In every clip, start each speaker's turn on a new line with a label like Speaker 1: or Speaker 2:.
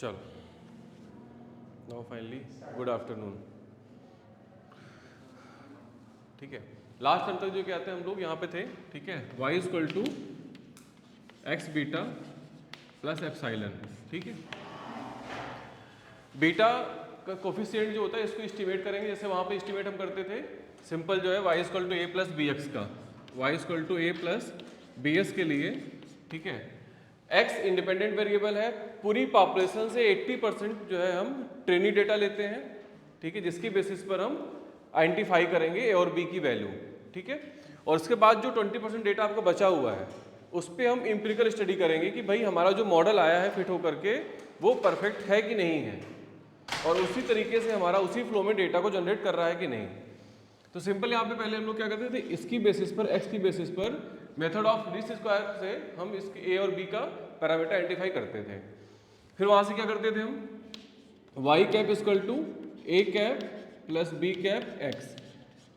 Speaker 1: चलो now finally good afternoon. ठीक है, लास्ट टाइम तक जो कहते हैं हम लोग यहाँ पे थे। ठीक है, y equal to x beta plus epsilon. ठीक है, बीटा का कोफिशिएंट जो होता है इसको एस्टिमेट करेंगे, जैसे वहाँ पे एस्टिमेट हम करते थे। सिंपल जो है y equal to a plus b x का, y equal to a plus b s के लिए। ठीक है, x इंडिपेंडेंट वेरिएबल है। पूरी पॉपुलेशन से 80% जो है हम ट्रेनी डेटा लेते हैं। ठीक है, जिसकी बेसिस पर हम आइडेंटिफाई करेंगे ए और बी की वैल्यू। ठीक है, और उसके बाद जो 20% डेटा आपका बचा हुआ है उस पर हम एम्पिरिकल स्टडी करेंगे कि भाई हमारा जो मॉडल आया है फिट होकर के वो परफेक्ट है कि नहीं है, और उसी तरीके से हमारा उसी फ्लो में डेटा को जनरेट कर रहा है कि नहीं। तो सिंपल यहाँ पे पहले हम लोग क्या करते थे, इसकी बेसिस पर एक्स की बेसिस पर मेथड ऑफ लीस्ट स्क्वायर से हम इसके ए और बी का पैरामीटर आइडेंटिफाई करते थे। फिर वहाँ से क्या करते थे हम, y cap equal to a cap plus b cap x.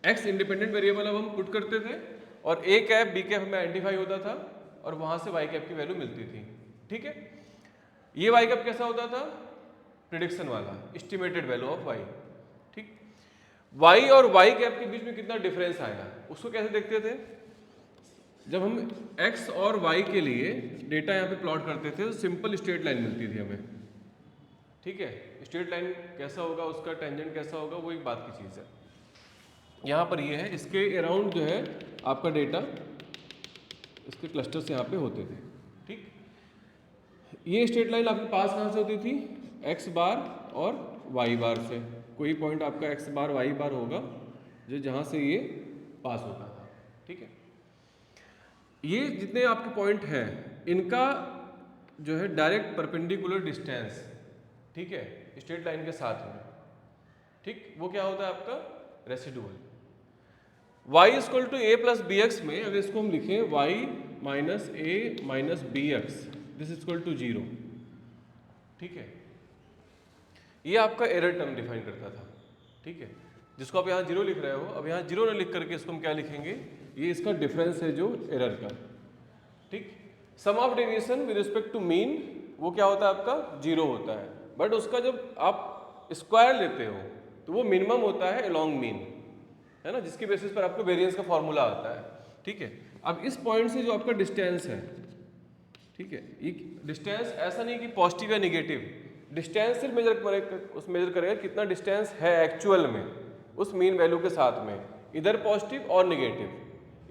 Speaker 1: X independent variable अब हम पुट करते थे और ए कैप बी कैप हमें आइडेंटिफाई होता था और वहाँ से वाई कैप की वैल्यू मिलती थी। ठीक है, ये वाई कैप कैसा होता था, प्रिडिक्शन वाला, एस्टिमेटेड वैल्यू ऑफ वाई। ठीक, वाई और वाई कैप के बीच में कितना डिफरेंस आया उसको कैसे देखते थे, जब हम एक्स और वाई के लिए डेटा यहाँ पे प्लॉट करते थे तो सिंपल स्ट्रेट लाइन मिलती थी हमें। ठीक है, स्ट्रेट लाइन कैसा होगा, उसका टेंजेंट कैसा होगा, वो एक बात की चीज़ है। यहाँ पर ये है, इसके अराउंड जो है आपका डेटा, इसके क्लस्टर्स यहाँ पे होते थे। ठीक, ये स्ट्रेट लाइन आपके पास कहाँ से होती थी, एक्स बार और वाई बार से। कोई पॉइंट आपका एक्स बार वाई बार होगा जो जहाँ से ये पास होता था। ठीक है, ये जितने आपके पॉइंट हैं इनका जो है डायरेक्ट परपेंडिकुलर डिस्टेंस, ठीक है, स्ट्रेट लाइन के साथ में, ठीक, वो क्या होता है आपका residual. y equal to a plus b x में अगर इसको हम लिखें y minus a minus b x this equal to 0। ठीक है, ये आपका एरर टर्म डिफाइन करता था। ठीक है, जिसको आप यहाँ 0 लिख रहे हो, अब यहाँ 0 न लिख करके इसको हम क्या लिखेंगे, ये इसका डिफरेंस है जो एरर का। ठीक, sum of deviation with respect to mean वो क्या होता है आपका 0 होता है, बट उसका जब आप स्क्वायर लेते हो तो वो मिनिमम होता है अलोंग मीन, है ना, जिसकी बेसिस पर आपको वेरिएंस का फॉर्मूला आता है। ठीक है, अब इस पॉइंट से जो आपका डिस्टेंस है, ठीक है, ये डिस्टेंस ऐसा नहीं कि पॉजिटिव या निगेटिव, डिस्टेंस सिर्फ मेजर करेगा कितना डिस्टेंस है एक्चुअल में उस मीन वैल्यू के साथ में, इधर पॉजिटिव और निगेटिव।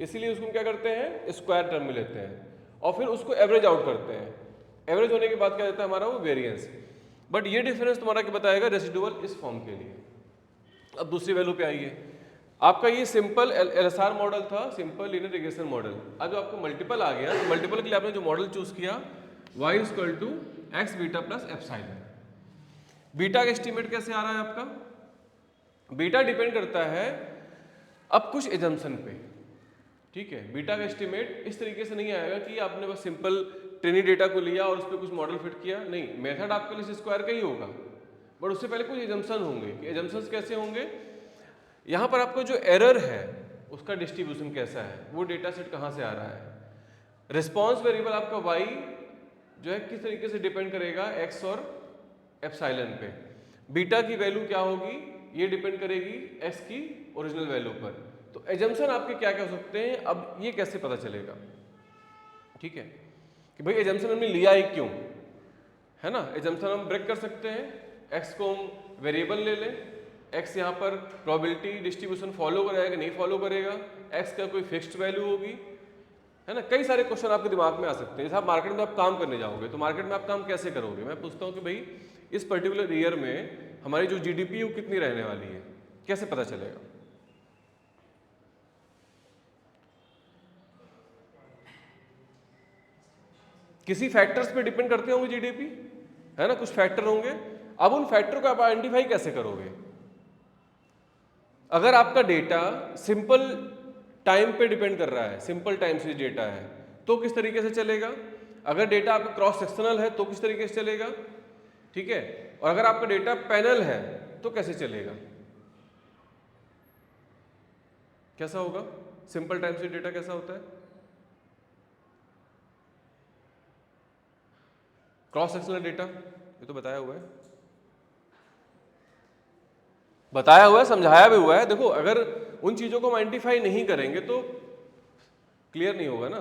Speaker 1: इसीलिए उसको क्या करते हैं, स्क्वायर टर्म में लेते हैं और फिर उसको एवरेज आउट करते हैं। एवरेज होने के बाद क्या देता है हमारा वो वेरिएंस। बट ये डिफरेंस तुम्हारा क्या बताएगा, रेसिडुअल इस फॉर्म के लिए। अब दूसरी वैल्यू पे आइए, आपका ये सिंपल एलएसआर मॉडल था, सिंपल लीनियर रिग्रेशन मॉडल। अब जो आपको मल्टीपल आ गया, तो मल्टीपल के लिए आपने जो मॉडल चूज किया y equal to x beta plus epsilon. Beta का एस्टिमेट कैसे आ रहा है आपका, बीटा डिपेंड करता है अब कुछ एजम्पशन पे। ठीक है, बीटा का एस्टिमेट इस तरीके से नहीं आएगा कि आपने बस सिंपल ट्रेनिंग डेटा को लिया और उस पर कुछ मॉडल फिट किया, नहीं, मेथड आपके लिए स्क्वायर का ही होगा, बट उससे पहले कुछ एजम्पशन होंगे। कि एजम्पशंस कैसे होंगे, यहाँ पर आपको जो एरर है उसका डिस्ट्रीब्यूशन कैसा है, वो डेटा सेट कहाँ से आ रहा है, रिस्पॉन्स वेरिएबल आपका y जो है किस तरीके से डिपेंड करेगा x और एप्साइलन पे, बीटा की वैल्यू क्या होगी ये डिपेंड करेगी x की ओरिजिनल वैल्यू पर। तो एजम्पशन आपके क्या क्या हो सकते हैं, अब ये कैसे पता चलेगा। ठीक है, कि भाई एजम्पशन हमने लिया ही क्यों, है ना, एजम्पशन हम ब्रेक कर सकते हैं, x को हम वेरिएबल ले लें, x यहाँ पर प्रोबेबिलिटी डिस्ट्रीब्यूशन फॉलो करेगा नहीं फॉलो करेगा, x का कोई फिक्स्ड वैल्यू होगी, है ना। कई सारे क्वेश्चन आपके दिमाग में आ सकते हैं। जैसे आप मार्केट में आप काम करने जाओगे तो मार्केट में आप काम कैसे करोगे, मैं पूछता हूँ कि भाई इस पर्टिकुलर ईयर में हमारी जो जीडीपी है वो कितनी रहने वाली है, कैसे पता चलेगा। किसी फैक्टर्स पे डिपेंड करते होंगे जीडीपी, है ना, कुछ फैक्टर होंगे। अब उन फैक्टर को आप आइडेंटिफाई कैसे करोगे, अगर आपका डेटा सिंपल टाइम पे डिपेंड कर रहा है, सिंपल टाइम सीरीज डेटा है तो किस तरीके से चलेगा, अगर डेटा आपका क्रॉस सेक्शनल है तो किस तरीके से चलेगा, ठीक है, और अगर आपका डेटा पैनल है तो कैसे चलेगा, कैसा होगा, सिंपल टाइम सीरीज डेटा कैसा होता है, क्रॉस सेक्शनल डेटा ये तो बताया हुआ है, बताया हुआ है, समझाया भी हुआ है। देखो अगर उन चीजों को हम आइडेंटिफाई नहीं करेंगे तो क्लियर नहीं होगा ना।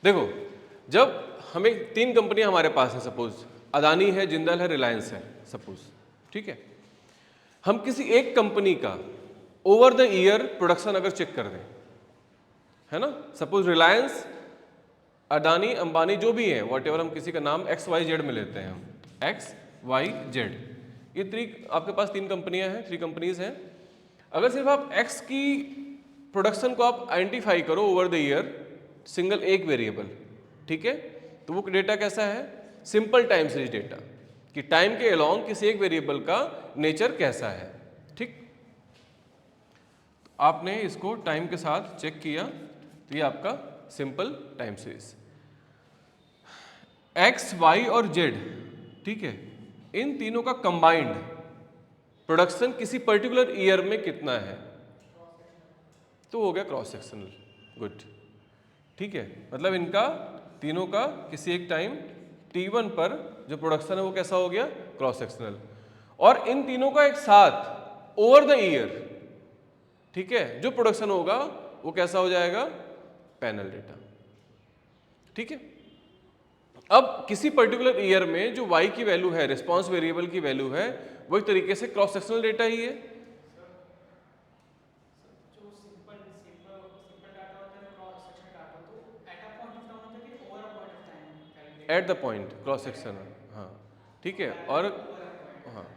Speaker 1: देखो जब हमें 3 कंपनियां हमारे पास है, सपोज अदानी है, जिंदल है, रिलायंस है सपोज, ठीक है। हम किसी एक कंपनी का ओवर द ईयर प्रोडक्शन अगर चेक कर दें, है ना, सपोज रिलायंस, अदानी, अंबानी जो भी है, वॉट एवर, हम किसी का नाम XYZ में लेते हैं, हम XYZ, ये 3 आपके पास 3 कंपनियां हैं, 3 कंपनीज हैं। अगर सिर्फ आप X की प्रोडक्शन को आप आइडेंटिफाई करो ओवर द ईयर, सिंगल एक वेरिएबल, ठीक है, तो वो डेटा कैसा है, सिंपल टाइम सीरीज डेटा, कि टाइम के अलोंग किसी एक वेरिएबल का नेचर कैसा है, ठीक। आपने इसको टाइम के साथ चेक किया तो ये आपका simple time series. X, Y और Z, ठीक है, इन तीनों का कंबाइंड प्रोडक्शन किसी पर्टिकुलर ईयर में कितना है, तो हो गया क्रॉस सेक्शनल, गुड, ठीक है। मतलब इनका तीनों का किसी एक टाइम T1 पर जो प्रोडक्शन है वो कैसा हो गया, क्रॉस सेक्शनल। और इन तीनों का एक साथ ओवर द ईयर, ठीक है, जो प्रोडक्शन होगा वो कैसा हो जाएगा, पैनल डेटा, ठीक है। अब किसी पर्टिकुलर ईयर में जो y की वैल्यू है, रिस्पांस वेरिएबल की वैल्यू है, वो एक तरीके से क्रॉस सेक्शनल डेटा ही है। At the point cross sectional, हाँ ठीक है। और हाँ,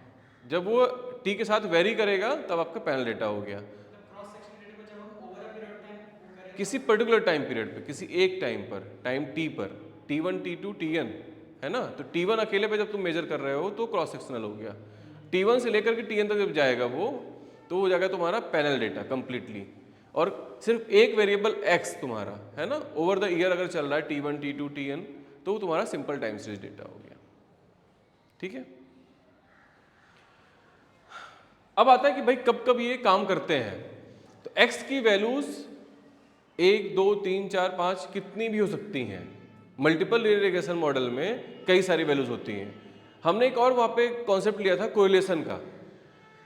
Speaker 1: जब वो t के साथ वेरी करेगा तब आपका पैनल डेटा हो गया। किसी पर्टिकुलर टाइम पीरियड पे, किसी एक टाइम पर, टाइम t पर, T1, T2, Tn, है ना, तो T1 अकेले पे जब तुम मेजर कर रहे हो तो क्रॉस सेक्शनल हो गया। T1 से लेकर के Tn तक जब जाएगा वो, तो हो जाएगा तुम्हारा पैनल डेटा कंप्लीटली। और सिर्फ एक वेरिएबल x तुम्हारा, है ना, ओवर द ईयर अगर चल रहा है T1, T2, Tn, तो वो तुम्हारा सिंपल टाइम सीरीज डेटा हो गया, ठीक है। अब आता है कि भाई कब कब ये काम करते हैं। तो x की वैल्यूज 1, 2, 3, 4, 5 कितनी भी हो सकती हैं। मल्टीपल रिग्रेशन मॉडल में कई सारी वैल्यूज होती हैं। हमने एक और वहाँ पे कॉन्सेप्ट लिया था कोरिलेशन का।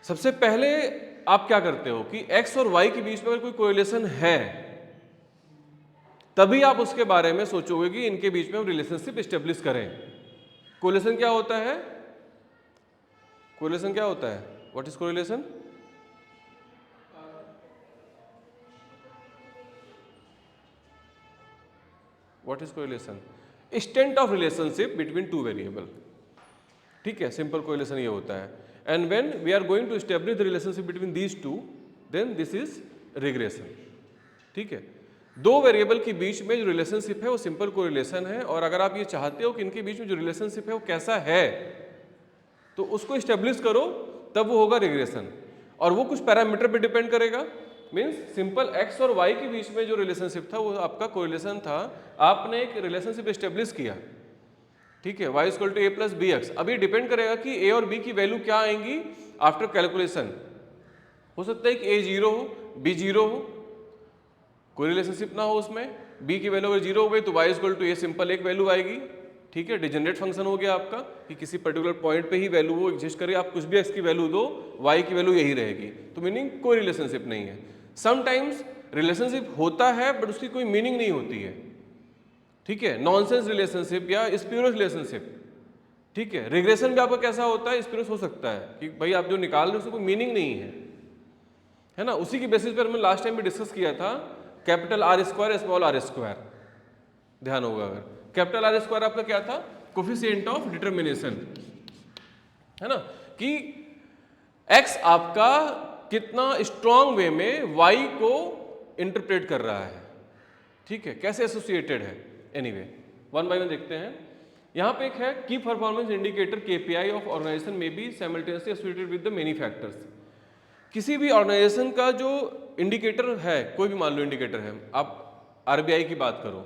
Speaker 1: सबसे पहले आप क्या करते हो कि x और y के बीच में अगर कोई कोरिलेशन है तभी आप उसके बारे में सोचोगे कि इनके बीच में हम रिलेशनशिप एस्टेब्लिश करें। कोरिलेशन क्या होता है, कोरिलेशन क्या होता है, what is correlation? What is correlation? Extent of relationship between two variable, ठीक है, सिंपल कोरिलेशन ये होता है। And when we are going to establish the relationship between these two, then this is regression, ठीक है। दो वेरिएबल के बीच में जो रिलेशनशिप है वो सिंपल कोरिलेशन है। और अगर आप ये चाहते हो कि इनके बीच में जो रिलेशनशिप है वो कैसा है तो उसको एस्टेब्लिश करो, तब वो होगा रिग्रेशन। और वो कुछ पैरामीटर पे डिपेंड करेगा, मीन्स सिंपल x और y के बीच में जो रिलेशनशिप था वो आपका कोरिलेशन था। आपने एक रिलेशनशिप एस्टेब्लिश किया, ठीक है, y equal to a plus b x. अभी डिपेंड करेगा कि a और b की वैल्यू क्या आएंगी आफ्टर कैलकुलेशन। हो सकता है कि a 0 हो, b 0 हो, कोई रिलेशनशिप ना हो उसमें, b की वैल्यू अगर 0 हो गई तो y equal to a simple एक वैल्यू आएगी, ठीक है। डिजेनरेट फंक्शन हो गया आपका कि किसी पर्टिकुलर पॉइंट पे ही वैल्यू वो एग्जिस्ट करे, आप कुछ भी x की वैल्यू दो, y की वैल्यू यही रहेगी, तो मीनिंग कोई रिलेशनशिप नहीं है। समटाइम्स रिलेशनशिप होता है बट उसकी कोई मीनिंग नहीं होती है, ठीक है, नॉनसेंस रिलेशनशिप या स्प्यूरियस रिलेशनशिप, ठीक है। रिग्रेशन भी आपका कैसा होता है, स्प्यूरियस हो सकता है कि भाई आप जो निकाल रहे हो उसको कोई मीनिंग नहीं है ना। उसी की बेसिस पर हमने लास्ट टाइम भी डिस्कस किया था capital R square small r square, ध्यान होगा अगर। कैपिटल R स्क्वायर आपका क्या था, कोफिशिएंट ऑफ डिटर्मिनेशन, है ना, कि x आपका कितना स्ट्रॉन्ग वे में y को इंटरप्रेट कर रहा है, ठीक है, कैसे एसोसिएटेड है। एनीवे वन बाय वन देखते हैं। यहाँ पे एक है की performance indicator KPI of organization में be simultaneously associated with the many factors. किसी भी ऑर्गेनाइजेशन का जो इंडिकेटर है, कोई भी मान लो इंडिकेटर है, आप RBI की बात करो,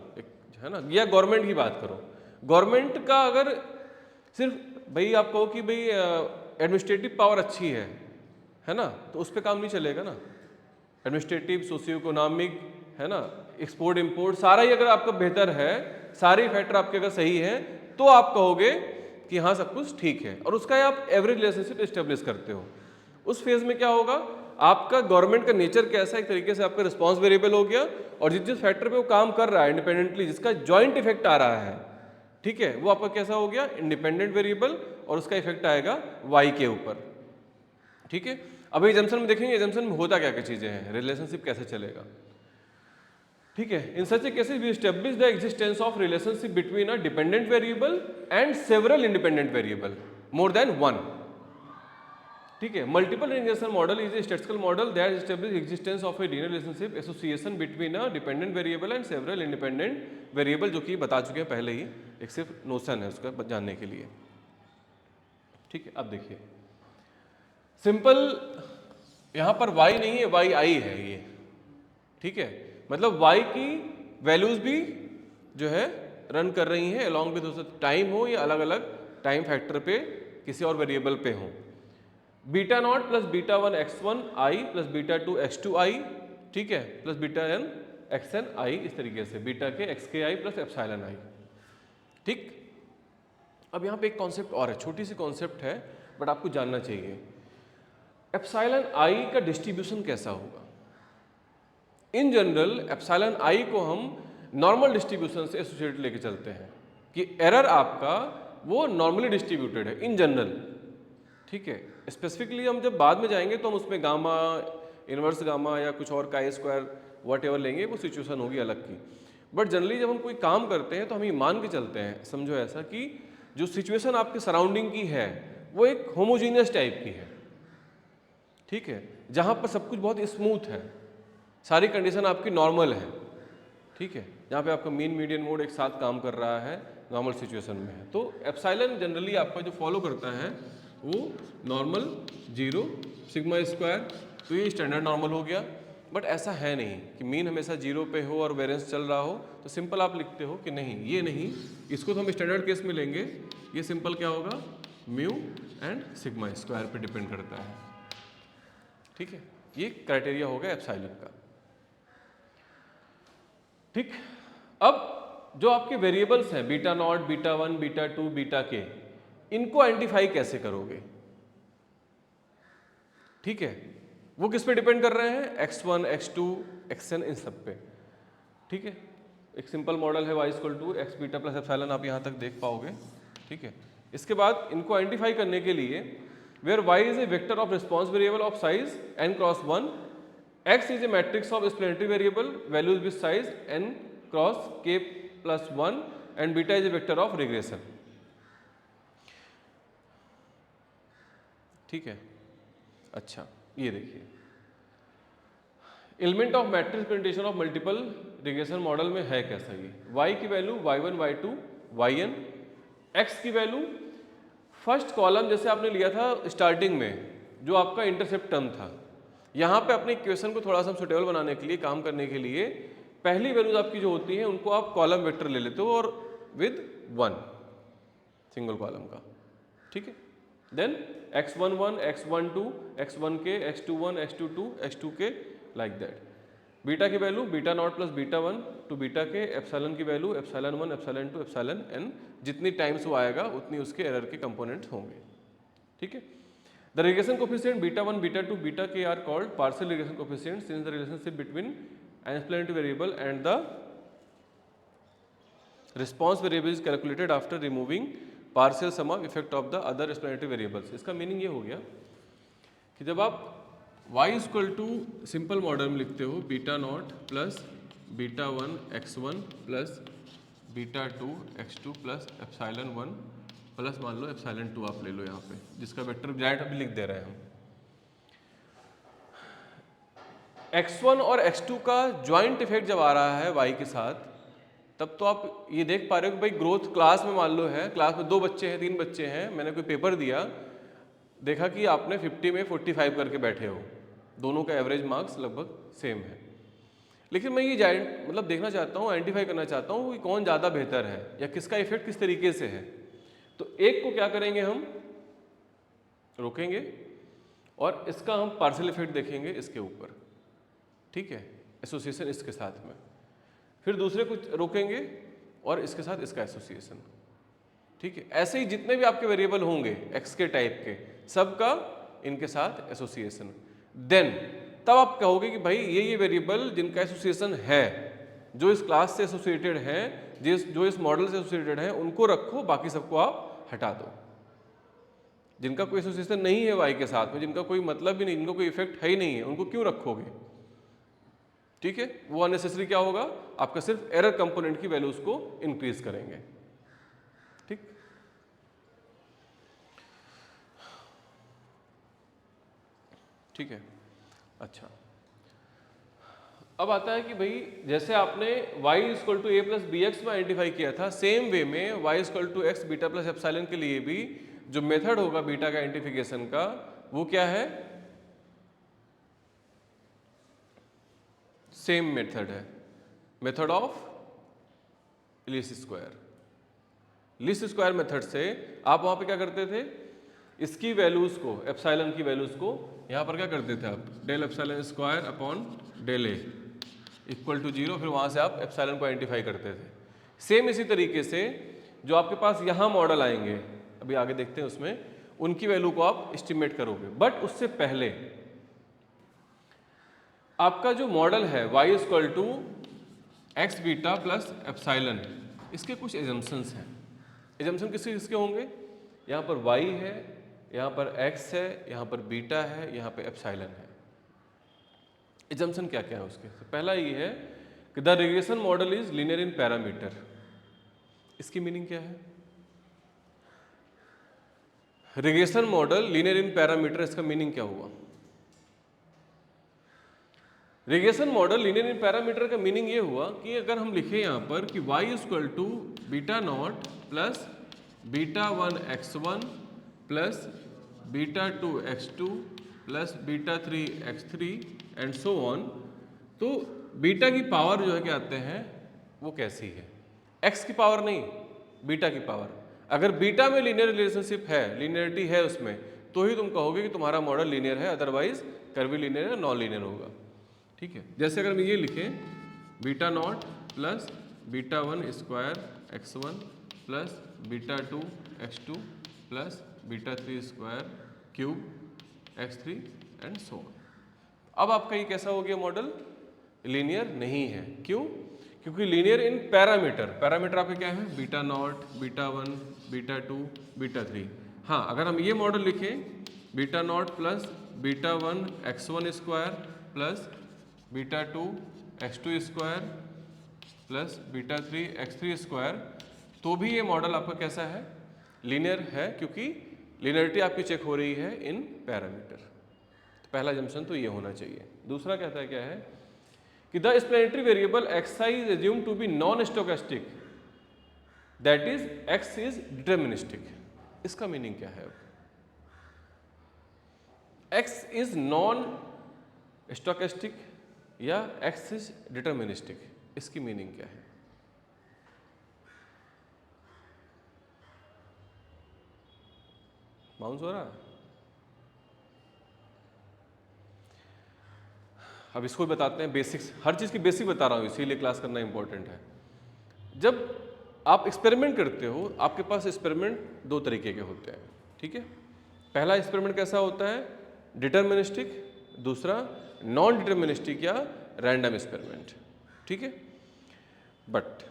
Speaker 1: है ना, या गवर्नमेंट की बात करो। गवर्नमेंट का अगर सिर्फ भाई आप कहो कि भाई एडमिनिस्ट्रेटिव पावर अच्छी है, है ना, तो उस पर काम नहीं चलेगा ना। एडमिनिस्ट्रेटिव, सोशियो इकोनॉमिक, है ना, एक्सपोर्ट इम्पोर्ट, सारा ही अगर आपका बेहतर है, सारे फैक्टर आपके अगर सही हैं, तो आप कहोगे कि हाँ सब कुछ ठीक है, और उसका आप एवरेज रिलेशनशिप एस्टेब्लिश करते हो। उस फेज में क्या होगा, आपका गवर्नमेंट का नेचर कैसा है, एक तरीके से आपका रिस्पॉन्स वेरिएबल हो गया, और जिस फैक्टर पे वो काम कर रहा है इंडिपेंडेंटली, जिसका जॉइंट इफेक्ट आ रहा है, ठीक है, वो आपका कैसा हो गया, इंडिपेंडेंट वेरिएबल, और उसका इफेक्ट आएगा वाई के ऊपर। ठीक है, अब एजम्पशन में देखेंगे एजम्पशन में होता क्या क्या चीजें हैं, रिलेशनशिप कैसे चलेगा। ठीक है, in such a cases we establish the existence of relationship between a dependent variable and several independent variable more than one. ठीक है, multiple regression model is a statistical model that establish existence of a linear relationship association between a dependent variable and several independent variable, जो कि बता चुके हैं पहले ही, एक सिर्फ नोशन है उसका जानने के लिए। ठीक है, अब देखिए सिंपल, यहां पर y नहीं है, y i है ये। ठीक है, मतलब y की वैल्यूज भी जो है रन कर रही हैं अलॉन्ग विद टाइम हो या अलग अलग टाइम फैक्टर पे किसी और वेरिएबल पे हो। Beta not plus beta one x1 i plus beta two x2 i, ठीक है, plus beta n xn i, इस तरीके से बीटा के xk i plus epsilon i। ठीक, अब यहाँ पे एक कॉन्सेप्ट और है, छोटी सी कॉन्सेप्ट है बट आपको जानना चाहिए, एप्सिलॉन i का डिस्ट्रीब्यूशन कैसा होगा। इन जनरल एप्सिलॉन i को हम नॉर्मल डिस्ट्रीब्यूशन से एसोसिएटेड लेके चलते हैं कि एरर आपका वो नॉर्मली डिस्ट्रीब्यूटेड है इन जनरल। ठीक है, स्पेसिफिकली हम जब बाद में जाएंगे तो हम उसमें गामा, इनवर्स गामा या कुछ और का स्क्वायर वट एवर लेंगे, वो सिचुएशन होगी अलग की। बट जनरली जब हम कोई काम करते हैं तो हम ये मान के चलते हैं, समझो ऐसा कि जो सिचुएशन आपके सराउंडिंग की है वो एक होमोजीनियस टाइप की है। ठीक है, जहाँ पर सब कुछ बहुत स्मूथ है, सारी कंडीशन आपकी नॉर्मल है। ठीक है, जहाँ पे आपका मीन मीडियन मोड एक साथ काम कर रहा है, नॉर्मल सिचुएशन में है, तो एप्सिलॉन जनरली आपका जो फॉलो करता है वो नॉर्मल, जीरो, सिग्मा स्क्वायर, तो ये स्टैंडर्ड नॉर्मल हो गया। बट ऐसा है नहीं कि मीन हमेशा जीरो पे हो और वेरिएंस चल रहा हो, तो सिंपल आप लिखते हो कि नहीं, ये नहीं, इसको तो हम स्टैंडर्ड केस में लेंगे, ये सिंपल क्या होगा, म्यू एंड सिग्मा स्क्वायर पे डिपेंड करता है। ठीक है, ये क्राइटेरिया होगा एप्सिलॉन का। ठीक, अब जो आपके वेरिएबल्स हैं beta not, beta one, beta two, beta के, इनको आइडेंटिफाई कैसे करोगे। ठीक है, वो किस पे डिपेंड कर रहे हैं, x1, x2, xn, इन सब पे। ठीक है, एक सिंपल मॉडल है y equal to x beta plus epsilon, आप यहां तक देख पाओगे। ठीक है, इसके बाद इनको आइडेंटिफाई करने के लिए where y is a vector of response variable of size n cross 1, x is a matrix of explanatory variable values with size n cross k plus 1 and beta is a vector of regression. ठीक है, अच्छा ये देखिए, element of matrix representation of multiple regression model में है कैसा, ये y की value y1, y2, yn, x की वैल्यू फर्स्ट कॉलम जैसे आपने लिया था स्टार्टिंग में जो आपका इंटरसेप्ट टर्म था, यहाँ पे अपने इक्वेशन को थोड़ा सा सुटेबल बनाने के लिए, काम करने के लिए पहली वैल्यूज आपकी जो होती हैं उनको आप कॉलम वेक्टर ले लेते हो और विद 1 सिंगल कॉलम का। ठीक है, then x11, x12, x1k, x21, x22, x2k, like that. Beta की value beta not plus beta one two beta K, epsilon की value epsilon 1, epsilon 2, epsilon n, जितनी टाइम्स वो आएगा उतनी उसके एरर के कंपोनेंट्स होंगे। ठीक है, the regression coefficient beta 1, beta 2, beta k are called partial regression coefficient since the relationship between an explanatory variable and the response variable is calculated after removing partial sum of effect of the other explanatory variables. इसका meaning ये हो गया कि जब आप y equal to simple model में लिखते हो beta not plus beta 1 x1 plus beta 2 x2 plus epsilon 1 plus मान लो एप्सिलॉन 2 आप ले लो यहाँ पे, जिसका वेक्टर डायरेक्ट अभी लिख दे रहे हैं हम। x1 और x2 का ज्वाइंट इफेक्ट जब आ रहा है y के साथ, तब तो आप ये देख पा रहे हो कि भाई ग्रोथ क्लास में मान लो है, क्लास में 2 बच्चे हैं, 3 बच्चे हैं, मैंने कोई पेपर दिया, देखा कि आपने 50 में 45 करके बैठे हो, दोनों का एवरेज मार्क्स लगभग सेम है। लेकिन मैं ये मतलब देखना चाहता हूँ, आइडेंटिफाई करना चाहता हूँ कि कौन ज़्यादा बेहतर है या किसका इफेक्ट किस तरीके से है। तो एक को क्या करेंगे, हम रोकेंगे और इसका हम पार्शियल इफेक्ट देखेंगे इसके ऊपर, ठीक है, एसोसिएशन इसके साथ में, फिर दूसरे कुछ रोकेंगे और इसके साथ इसका एसोसिएशन, ठीक है। ऐसे ही जितने भी आपके वेरिएबल होंगे एक्स के टाइप के, सबका इनके साथ एसोसिएशन, देन तब आप कहोगे कि भाई ये वेरिएबल जिनका एसोसिएशन है, जो इस क्लास से एसोसिएटेड है, जो इस मॉडल से एसोसिएटेड है, उनको रखो, बाकी सबको आप हटा दो। जिनका कोई एसोसिएशन नहीं है वाई के साथ में, जिनका कोई मतलब ही नहीं, जिनका कोई इफेक्ट है ही नहीं है, उनको क्यों रखोगे, ठीक है। वो अननेसेसरी क्या होगा, आपका सिर्फ एरर कंपोनेंट की वैल्यूज को इंक्रीज करेंगे, ठीक। ठीक है, अच्छा, अब आता है कि भाई जैसे आपने y equal to a plus b x में आइडेंटिफाई किया था, सेम वे में y equal to x beta plus epsilon के लिए भी जो मेथड होगा बीटा का आइडेंटिफिकेशन का, वो क्या है, सेम मेथड है, method of least square. Least square method से आप वहां पे क्या करते थे, इसकी वैल्यूज को, एप्सिलॉन की वैल्यूज को यहाँ पर क्या करते थे आप, del epsilon square upon del a equal to 0, फिर वहाँ से आप एप्सिलॉन को आइडेंटिफाई करते थे। सेम इसी तरीके से जो आपके पास यहाँ मॉडल आएंगे, अभी आगे देखते हैं उसमें, उनकी वैल्यू को आप एस्टिमेट करोगे। बट उससे पहले आपका जो मॉडल है y equal to x beta plus epsilon, इसके कुछ एजम्पशंस हैं। एजम्पशन किसके किसके होंगे, यहाँ पर y है, यहाँ पर x है, यहाँ पर बीटा है, यहाँ पे एप्सिलॉन है। एजम्पशन क्या क्या है उसके, तो पहला ये है कि the regression model is linear in parameter. इसकी मीनिंग क्या है, रिग्रेशन मॉडल लीनियर इन पैरामीटर, इसका मीनिंग क्या हुआ। रिग्रेशन मॉडल लीनियर इन पैरामीटर का मीनिंग ये हुआ कि अगर हम लिखें यहाँ पर कि y equal to beta not plus beta 1 x1 plus beta 2 x2 plus beta 3 x3 and so on, तो बीटा की पावर जो है क्या आते हैं, वो कैसी है, x की पावर नहीं, बीटा की पावर। अगर बीटा में लीनियर रिलेशनशिप है, लीनियरिटी है उसमें, तो ही तुम कहोगे कि तुम्हारा मॉडल लीनियर है, अदरवाइज कर्वी लीनियर या नॉन लीनियर होगा, ठीक है। जैसे अगर हम ये लिखें beta not plus beta 1 square x1 plus beta 2 x2 plus beta 3 square cube x3 and so on. अब आपका ये कैसा हो गया मॉडल, लीनियर नहीं है। क्यों, क्योंकि लीनियर इन पैरामीटर, पैरामीटर आपके क्या है, beta not, beta 1, beta 2, beta 3। हाँ, अगर हम ये मॉडल लिखें beta not plus beta 1 x1 square plus beta 2 x2 square plus beta 3 x3 square, तो भी ये मॉडल आपका कैसा है, लीनियर है, क्योंकि लीनियरिटी आपकी चेक हो रही है इन पैरामीटर। तो पहला जंक्शन तो ये होना चाहिए। दूसरा कहता है क्या है कि the explanatory variable xi is assume to be non stochastic, that is x is deterministic. इसका मीनिंग क्या है, x इज नॉन स्टोकेस्टिक या x इज डिटर्मिनिस्टिक, इसकी मीनिंग क्या है। बाउंस हो रहा है। अब इसको बताते हैं बेसिक्स, हर चीज की बेसिक बता रहा हूं, इसीलिए क्लास करना इंपॉर्टेंट है। जब आप एक्सपेरिमेंट करते हो, आपके पास एक्सपेरिमेंट दो तरीके के होते हैं, ठीक है। पहला एक्सपेरिमेंट कैसा होता है, डिटर्मिनिस्टिक, दूसरा नॉन डिटर्मिनिस्टिक या रैंडम एक्सपेरिमेंट, ठीक है। बट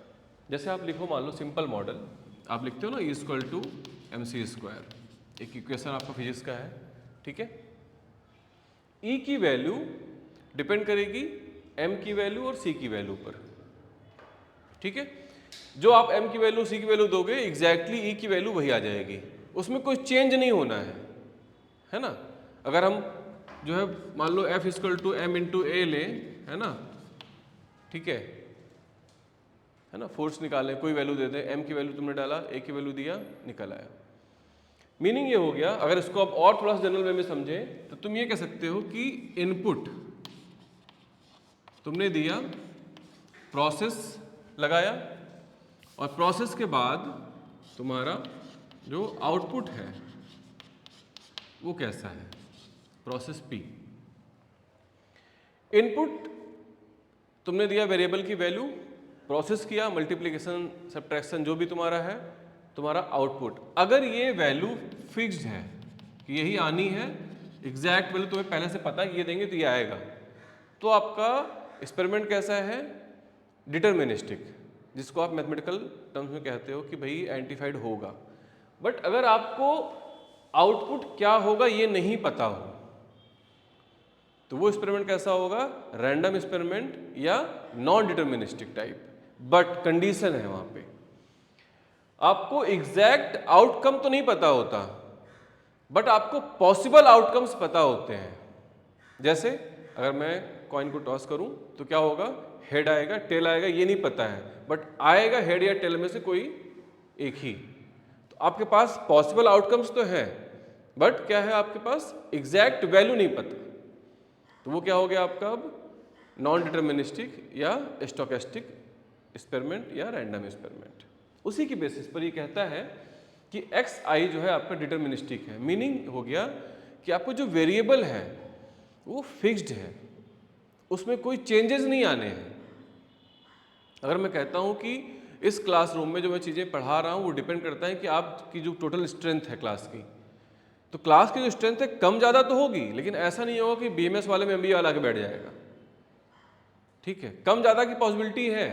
Speaker 1: जैसे आप लिखो, मान लो सिंपल मॉडल आप लिखते हो ना, E equal to M C square, एक इक्वेशन आपका फिजिक्स का है, ठीक है। ई की वैल्यू डिपेंड करेगी एम की वैल्यू और सी की वैल्यू पर, ठीक है। जो आप एम की वैल्यू सी की वैल्यू दोगे, एग्जैक्टली ई की वैल्यू वही आ जाएगी, उसमें कोई चेंज नहीं होना है ना। अगर हम जो है मान लो F equal to M into A ले, है ना, ठीक है ना, फोर्स निकालें, कोई वैल्यू दे दें, एम की वैल्यू तुमने डाला, ए की वैल्यू दिया, निकल आया। मीनिंग ये हो गया, अगर इसको आप और थोड़ा सा जनरल वे में समझें तो तुम ये कह सकते हो कि इनपुट तुमने दिया, प्रोसेस लगाया, और प्रोसेस के बाद तुम्हारा जो आउटपुट है वो कैसा है, प्रोसेस पी। इनपुट तुमने दिया वेरिएबल की वैल्यू, प्रोसेस किया, मल्टीप्लिकेशन सब्ट्रैक्शन जो भी तुम्हारा है, तुम्हारा आउटपुट। अगर ये वैल्यू फिक्स्ड है कि यही आनी है, एग्जैक्ट वैल्यू तुम्हें पहले से पता है ये देंगे तो ये आएगा, तो आपका एक्सपेरिमेंट कैसा है? डिटर्मिनिस्टिक, जिसको आप मैथमेटिकल टर्म्स में कहते हो कि भाई एंटीफाइड होगा। बट अगर आपको आउटपुट क्या होगा ये नहीं पता हो तो वो एक्सपेरिमेंट कैसा होगा? रैंडम एक्सपेरिमेंट या non deterministic type. But condition है वहां पे, आपको एग्जैक्ट आउटकम तो नहीं पता होता, बट आपको पॉसिबल आउटकम्स पता होते हैं। जैसे अगर मैं कॉइन को टॉस करूं तो क्या होगा? हेड आएगा, टेल आएगा, ये नहीं पता है, बट आएगा हेड या टेल में से कोई एक ही। तो आपके पास पॉसिबल आउटकम्स तो है, बट क्या है? आपके पास एग्जैक्ट वैल्यू नहीं पता। तो वो क्या हो गया आपका? अब नॉन डिटर्मिनिस्टिक या स्टोकेस्टिक एक्सपेरिमेंट या रैंडम एक्सपेरिमेंट। उसी की बेसिस पर ये कहता है कि एक्स आई जो है आपका डिटर्मिनिस्टिक है। मीनिंग हो गया कि आपको जो वेरिएबल है वो फिक्स्ड है, उसमें कोई चेंजेस नहीं आने हैं। अगर मैं कहता हूँ कि इस क्लासरूम में जो मैं चीज़ें पढ़ा रहा हूँ वो डिपेंड करता है कि आपकी जो टोटल स्ट्रेंथ है क्लास की, तो क्लास की जो स्ट्रेंथ है कम ज़्यादा तो होगी, लेकिन ऐसा नहीं होगा कि बीएमएस वाले में एमबीए वाला के बैठ जाएगा। ठीक है, कम ज़्यादा की पॉसिबिलिटी है,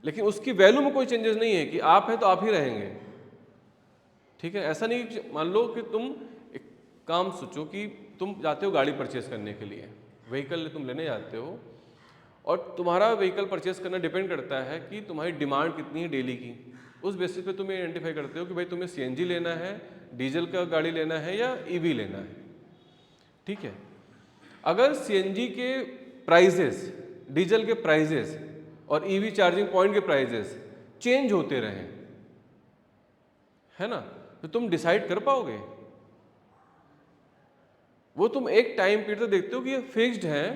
Speaker 1: लेकिन उसकी वैल्यू में कोई चेंजेस नहीं है कि आप हैं तो आप ही रहेंगे। ठीक है, ऐसा नहीं, मान लो कि तुम एक काम सोचो कि तुम जाते हो गाड़ी परचेस करने के लिए, व्हीकल तुम लेने जाते हो, और तुम्हारा व्हीकल परचेस करना डिपेंड करता है कि तुम्हारी डिमांड कितनी है डेली की। उस बेसिस पे तुम ये आइडेंटिफाई करते हो कि भाई तुम्हें सीएनजी लेना है, डीजल का गाड़ी लेना है या ईवी लेना है। ठीक है, अगर सीएनजी के प्राइजेस, डीजल के प्राइजेस और ईवी चार्जिंग पॉइंट के प्राइजेस चेंज होते रहें, है ना, तो तुम डिसाइड कर पाओगे? वो तुम एक टाइम पीरियड तो देखते हो कि ये फिक्स्ड है,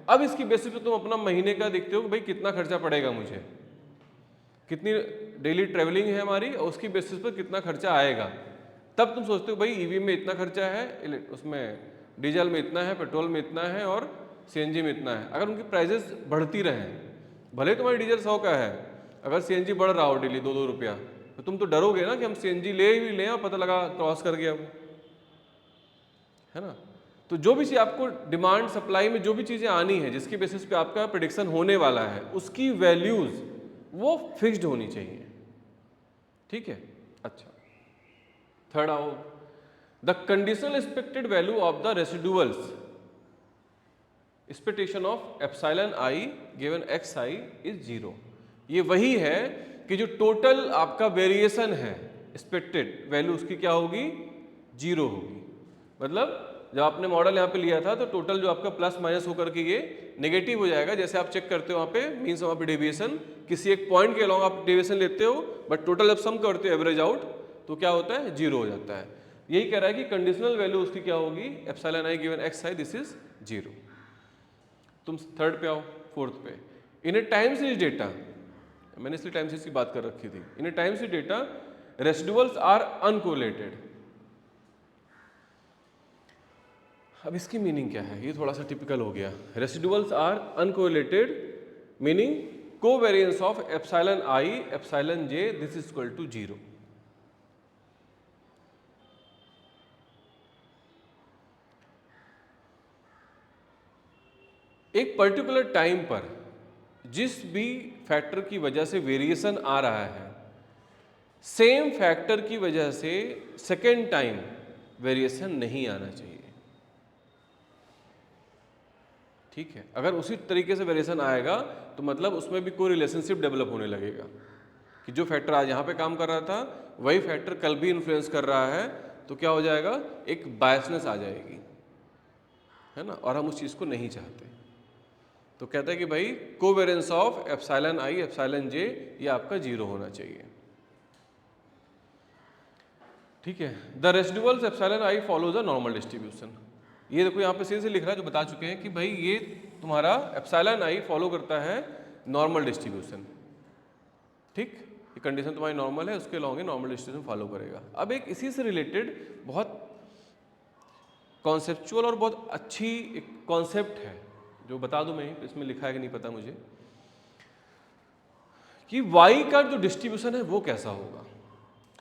Speaker 1: अब इसकी बेसिस पे तुम अपना महीने का देखते हो कि भाई कितना खर्चा पड़ेगा मुझे, कितनी डेली ट्रेवलिंग है हमारी, और उसकी बेसिस पर कितना खर्चा आएगा। तब तुम सोचते हो भाई ईवी में इतना खर्चा है, उसमें डीजल में इतना है, पेट्रोल में इतना है और सीएनजी में इतना है। अगर उनकी प्राइजेस बढ़ती रहें, भले तुम्हारी डीजल 100 का है, अगर सीएनजी बढ़ रहा हो डेली 2-2 रुपया, तो तुम तो डरोगे ना कि हम सीएनजी ले ही लें और पता लगा क्रॉस कर गया वो, है ना। तो जो भी चीज़ आपको डिमांड सप्लाई में जो भी चीज़ें आनी है जिसकी बेसिस पे आपका प्रेडिक्शन होने वाला है, उसकी वैल्यूज वो फिक्स्ड होनी चाहिए। ठीक है, अच्छा, थर्ड आओ, the conditional expected value of the residuals expectation of epsilon I given X I is 0। ये वही है कि जो टोटल आपका वेरिएशन है एक्सपेक्टेड वैल्यू उसकी क्या होगी? 0 होगी। मतलब जब आपने मॉडल यहाँ पे लिया था तो टोटल जो आपका प्लस माइनस होकर के ये नेगेटिव हो जाएगा। जैसे आप चेक करते हो वहाँ पे मीन्स वहाँ पे डेविएशन, किसी एक पॉइंट के अलॉन्ग आप डेविएशन लेते हो, बट टोटल जब सम करते हो एवरेज आउट तो क्या होता है? 0 हो जाता है। यही कह रहा है कि कंडीशनल वैल्यू उसकी क्या होगी? Epsilon I given X I this is 0। तुम थर्ड पे आओ, फोर्थ पे, in a time series data, मैंने इसलिए टाइम सीरीज की बात कर रखी थी। In a time series data residuals are uncorrelated. अब इसकी मीनिंग क्या है? ये थोड़ा सा टिपिकल हो गया। Residuals are uncorrelated meaning covariance of epsilon I epsilon j this is equal to 0। एक पर्टिकुलर टाइम पर जिस भी फैक्टर की वजह से वेरिएशन आ रहा है, सेम फैक्टर की वजह से सेकेंड टाइम वेरिएशन नहीं आना चाहिए। ठीक है, अगर उसी तरीके से वेरिएशन आएगा तो मतलब उसमें भी कोई रिलेशनशिप डेवलप होने लगेगा कि जो फैक्टर आज यहाँ पे काम कर रहा था वही फैक्टर कल भी इन्फ्लुएंस कर रहा है, तो क्या हो जाएगा? एक बायसनेस आ जाएगी, है ना, और हम उस चीज़ को नहीं चाहते। तो कहता है कि भाई covariance of epsilon I epsilon J ये आपका 0 होना चाहिए। ठीक है, the residuals epsilon I follows a normal distribution. ये देखो यहाँ पे सीधे से लिख रहा है जो बता चुके हैं कि भाई ये तुम्हारा एप्सिलॉन आई फॉलो करता है नॉर्मल डिस्ट्रीब्यूशन। ठीक, ये कंडीशन तुम्हारी नॉर्मल है, उसके लॉन्ग नॉर्मल डिस्ट्रीब्यूशन फॉलो करेगा। अब एक इसी से रिलेटेड बहुत कॉन्सेप्चुअल और बहुत अच्छी एक कॉन्सेप्ट है, जो बता दूं मैं, इसमें लिखा है कि नहीं पता मुझे, कि y का जो डिस्ट्रीब्यूशन है वो कैसा होगा।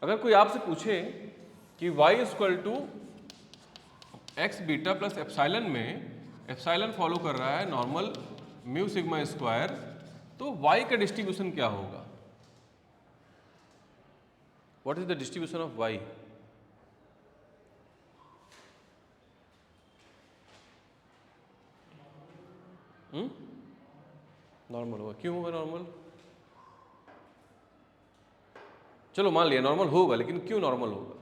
Speaker 1: अगर कोई आपसे पूछे कि y equal to x beta plus epsilon में एप्साइलन फॉलो कर रहा है नॉर्मल म्यू सिग्मा स्क्वायर, तो y का डिस्ट्रीब्यूशन क्या होगा? What is the distribution of y? Normal होगा। क्यों होगा नॉर्मल? चलो मान लिया नॉर्मल होगा, लेकिन क्यों नॉर्मल होगा?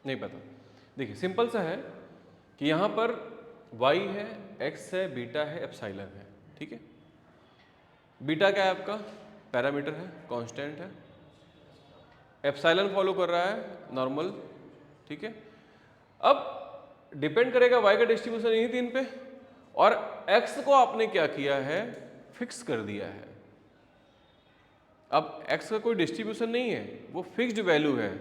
Speaker 1: नहीं पता। देखिए सिंपल सा है कि यहाँ पर y है, x है, बीटा है, एप्साइलन है, ठीक है। बीटा क्या है आपका? पैरामीटर है, कांस्टेंट है। एप्साइलन फॉलो कर रहा है नॉर्मल, ठीक है। अब डिपेंड करेगा y का डिस्ट्रीब्यूशन इन्हीं तीन पे, और x को आपने क्या किया है? फिक्स कर दिया है। अब x का कोई डिस्ट्रीब्यूशन नहीं है, वो फिक्स्ड वैल्यू है,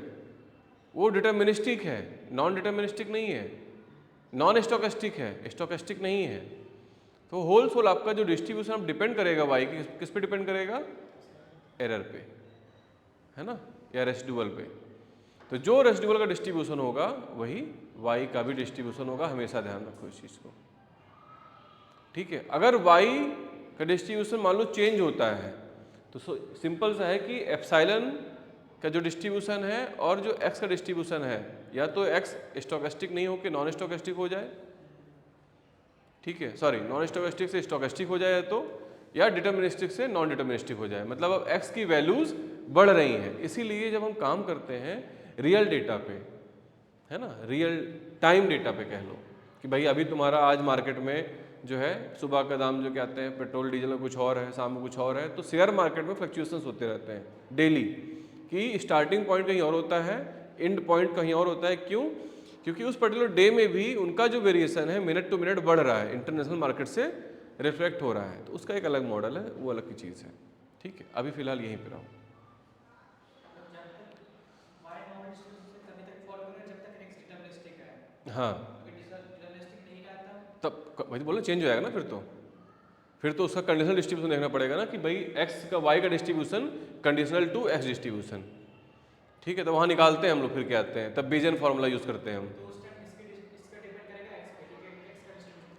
Speaker 1: वो डिटर्मिनिस्टिक है, नॉन डिटर्मिनिस्टिक नहीं है, नॉन स्टोकेस्टिक है, स्टोकेस्टिक नहीं है। तो होल सोल आपका जो डिस्ट्रीब्यूशन अब डिपेंड करेगा y की, किस पे डिपेंड करेगा? एरर पे, है ना, या रेसिडुअल पे। तो जो रेसिडुअल का डिस्ट्रीब्यूशन होगा वही y का भी डिस्ट्रीब्यूशन होगा, हमेशा ध्यान रखो इस चीज़ को, ठीक है। अगर y का डिस्ट्रीब्यूशन मान लो चेंज होता है, तो सिंपल सा है कि एप्साइलन का जो डिस्ट्रीब्यूशन है और जो x का डिस्ट्रीब्यूशन है, या तो x स्टोकेस्टिक नहीं हो के नॉन स्टोकेस्टिक हो जाए, ठीक है, सॉरी नॉन स्टोकेस्टिक से स्टोकेस्टिक हो जाए, तो या डिटर्मिनिस्टिक से नॉन डिटर्मिनिस्टिक हो जाए। मतलब अब x की वैल्यूज बढ़ रही हैं। इसीलिए जब हम काम करते हैं रियल डेटा पे, है ना, रियल टाइम डेटा पे कह लो कि भाई अभी तुम्हारा आज मार्केट में जो है सुबह का दाम जो कहते हैं पेट्रोल डीजल में कुछ और है, शाम में कुछ और है, तो शेयर मार्केट में फ्लक्चुएशंस होते रहते हैं डेली, कि स्टार्टिंग पॉइंट कहीं और होता है, एंड पॉइंट कहीं और होता है। क्यों? क्योंकि उस पर्टिकुलर डे में भी उनका जो वेरिएशन है मिनट टू मिनट बढ़ रहा है, इंटरनेशनल मार्केट से रिफ्लेक्ट हो रहा है, तो उसका एक अलग मॉडल है, वो अलग की चीज़ है, ठीक है। अभी फिलहाल यहीं पर रहो। हाँ, तब वही बोलो चेंज हो जाएगा ना, फिर तो उसका कंडीशनल डिस्ट्रीब्यूशन देखना पड़ेगा ना, कि भाई x का y का distribution conditional to x distribution, ठीक है। तो वहाँ निकालते हैं हम लोग, फिर क्या आते हैं, तब बीजेन फॉर्मूला यूज करते हैं हम,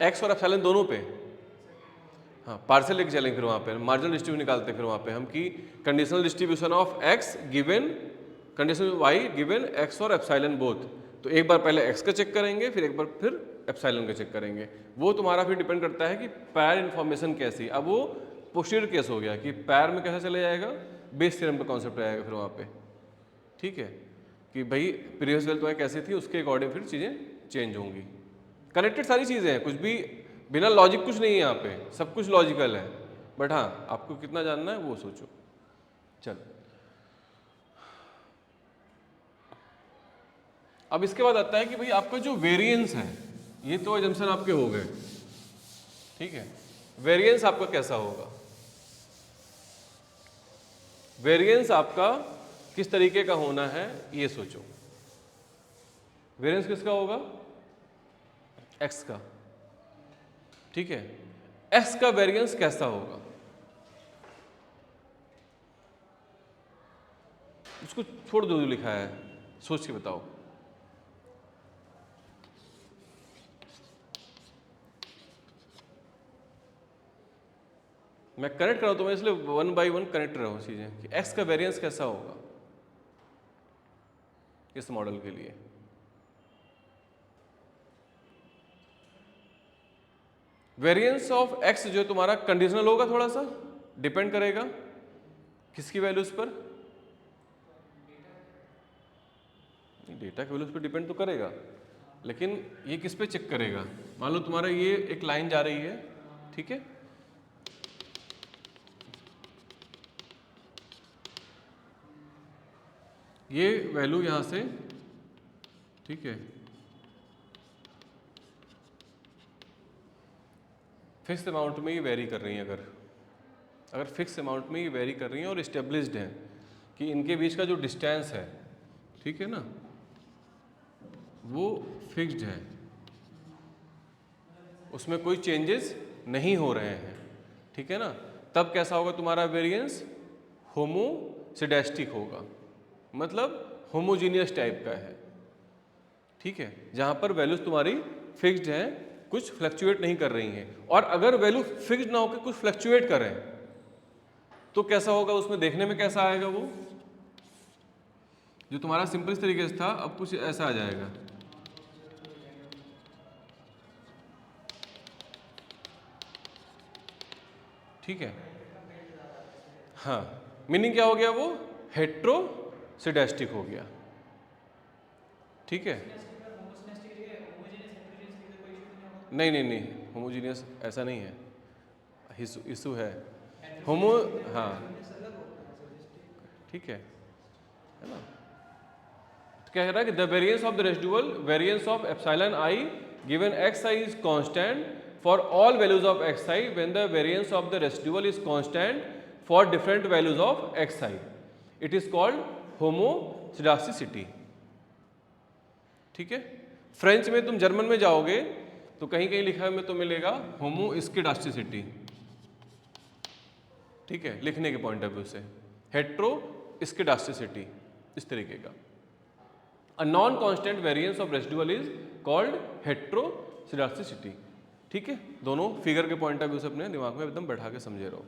Speaker 1: x और एप्सिलॉन दोनों पे। हाँ, पार्शियल लेके चलेंगे फिर वहाँ पे मार्जिनल डिस्ट्रीब्यूशन निकालते हैं फिर वहाँ पे हम, कि conditional distribution of x given conditional y given x और एप्सिलॉन बोथ। तो एक बार पहले x का चेक करेंगे, फिर एक बार फिर एप्सिलॉन का चेक करेंगे। वो तुम्हारा फिर डिपेंड करता है कि पैर इन्फॉर्मेशन कैसी। अब वो पोस्टीरियर केस हो गया कि पैर में कैसे चले जाएगा, बेस थ्योरम का कॉन्सेप्ट आएगा फिर वहाँ पे, ठीक है, कि भाई प्रीवियस वेल्थ तुम्हारी कैसी थी, उसके अकॉर्डिंग फिर चीज़ें चेंज होंगी। कनेक्टेड सारी चीज़ें हैं, कुछ भी बिना लॉजिक कुछ नहीं है यहाँ पे, सब कुछ लॉजिकल है, बट हाँ आपको कितना जानना है वो सोचो। चल अब इसके बाद आता है कि भाई आपका जो वेरिएंस है, ये तो एजम्पशन आपके हो गए, ठीक है। वेरिएंस आपका कैसा होगा? वेरिएंस आपका किस तरीके का होना है ये सोचो। वेरिएंस किसका होगा? एक्स का, ठीक है। एक्स का वेरिएंस कैसा होगा? उसको छोड़ दो जो लिखा है, सोच के बताओ। मैं कनेक्ट कर रहा हूं तो मैं इसलिए वन बाय वन कनेक्ट रहा हूं चीजें कि एक्स का वेरिएंस कैसा होगा इस मॉडल के लिए। वेरिएंस ऑफ एक्स जो तुम्हारा कंडीशनल होगा, थोड़ा सा डिपेंड करेगा किसकी वैल्यूज पर? डेटा की वैल्यूज पर डिपेंड तो करेगा, लेकिन ये किस पे चेक करेगा? मान लो तुम्हारा ये एक लाइन जा रही है, ठीक है, ये वैल्यू यहाँ से, ठीक है, फिक्स अमाउंट में ये वेरी कर रही हैं। अगर फिक्स अमाउंट में ये वेरी कर रही हैं और इस्टेब्लिश्ड हैं कि इनके बीच का जो डिस्टेंस है, ठीक है ना, वो फिक्स्ड है, उसमें कोई चेंजेस नहीं हो रहे हैं, ठीक है ना, तब कैसा होगा तुम्हारा वेरिएंस? होमोसिडेस्टिक होगा, मतलब होमोजीनियस टाइप का है, ठीक है, जहां पर वैल्यूज तुम्हारी फिक्स्ड हैं, कुछ फ्लक्चुएट नहीं कर रही हैं। और अगर वैल्यू फिक्स्ड ना होकर कुछ फ्लक्चुएट करें तो कैसा होगा? उसमें देखने में कैसा आएगा? वो जो तुम्हारा सिंपल तरीके से था अब कुछ ऐसा आ जाएगा, ठीक है। हाँ, मीनिंग क्या हो गया? वो हेट्रोसिडेस्टिक हो गया, ठीक है। नहीं नहीं नहीं, होमोजीनियस ऐसा नहीं है, इशू है होमो, हाँ ठीक है ना। तो क्या कह रहा है कि the variance of the residual variance of epsilon I given X I is constant for all values of X I when the variance of the residual is constant for different values of X I, it is called homoscedasticity, ठीक है। French में, तुम German में जाओगे तो कहीं कहीं लिखा में तो मिलेगा होमोस्किडास्टिसिटी, ठीक है, लिखने के पॉइंट ऑफ व्यू से हेट्रोस्किडास्टिसिटी, इस तरीके का। A non constant variance of residual is called heteroscedasticity, ठीक है। दोनों फिगर के पॉइंट ऑफ व्यू से अपने दिमाग में एकदम बैठा के समझे रहो।